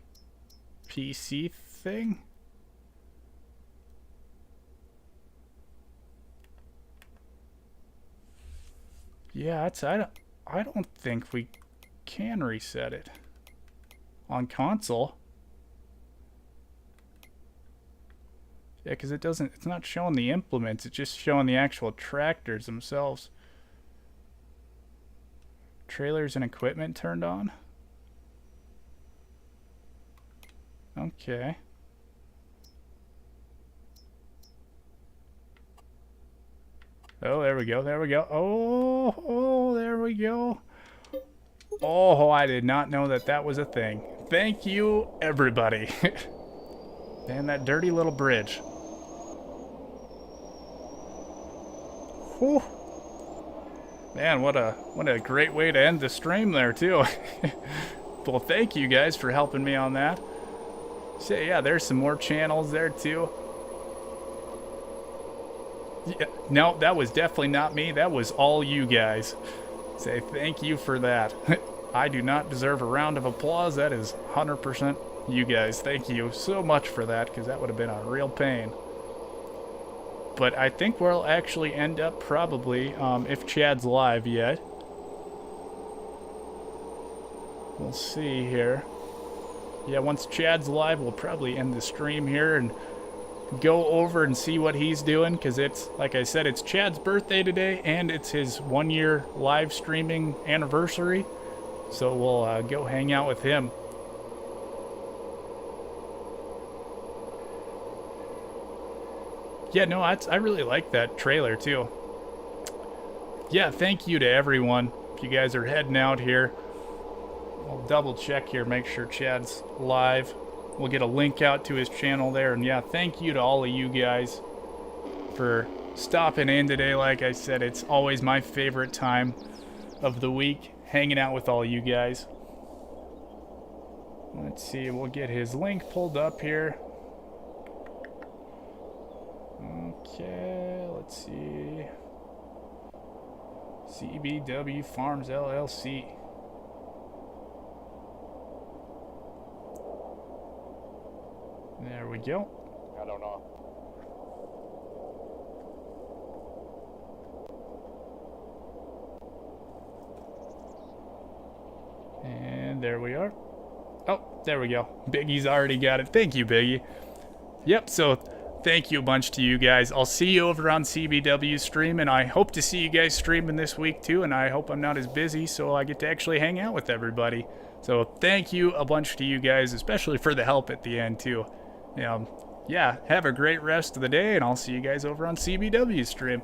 PC thing? Yeah, it's, I don't think we can reset it on console. Yeah, because it doesn't, it's not showing the implements, it's just showing the actual tractors themselves. Trailers and equipment turned on. Okay. Oh, there we go, there we go. Oh, there we go. Oh, I did not know that that was a thing. Thank you, everybody. And that dirty little bridge. Whew. Man, what a great way to end the stream there, too. Well, thank you guys for helping me on that. So, yeah, there's some more channels there, too. Yeah, no, that was definitely not me. That was all you guys. Say thank you for that. I do not deserve a round of applause. That is 100% you guys. Thank you so much for that, because that would have been a real pain. But I think we'll actually end up probably, if Chad's live yet. We'll see here. Yeah, once Chad's live, we'll probably end the stream here and go over and see what he's doing, because it's, like I said, it's Chad's birthday today, and it's his 1-year live streaming anniversary. So we'll go hang out with him. Yeah, no, I really like that trailer too. Yeah, thank you to everyone. If you guys are heading out here, I'll double check here, make sure Chad's live. We'll get a link out to his channel there. And yeah, thank you to all of you guys for stopping in today. Like I said, it's always my favorite time of the week, hanging out with all you guys. Let's see, we'll get his link pulled up here. Okay, let's see. CBW Farms LLC. There we go. I don't know. And there we are. Oh, there we go. Biggie's already got it. Thank you, Biggie. Yep, so thank you a bunch to you guys. I'll see you over on CBW stream, and I hope to see you guys streaming this week too, and I hope I'm not as busy so I get to actually hang out with everybody. So thank you a bunch to you guys, especially for the help at the end too. Yeah, have a great rest of the day, and I'll see you guys over on CBW stream.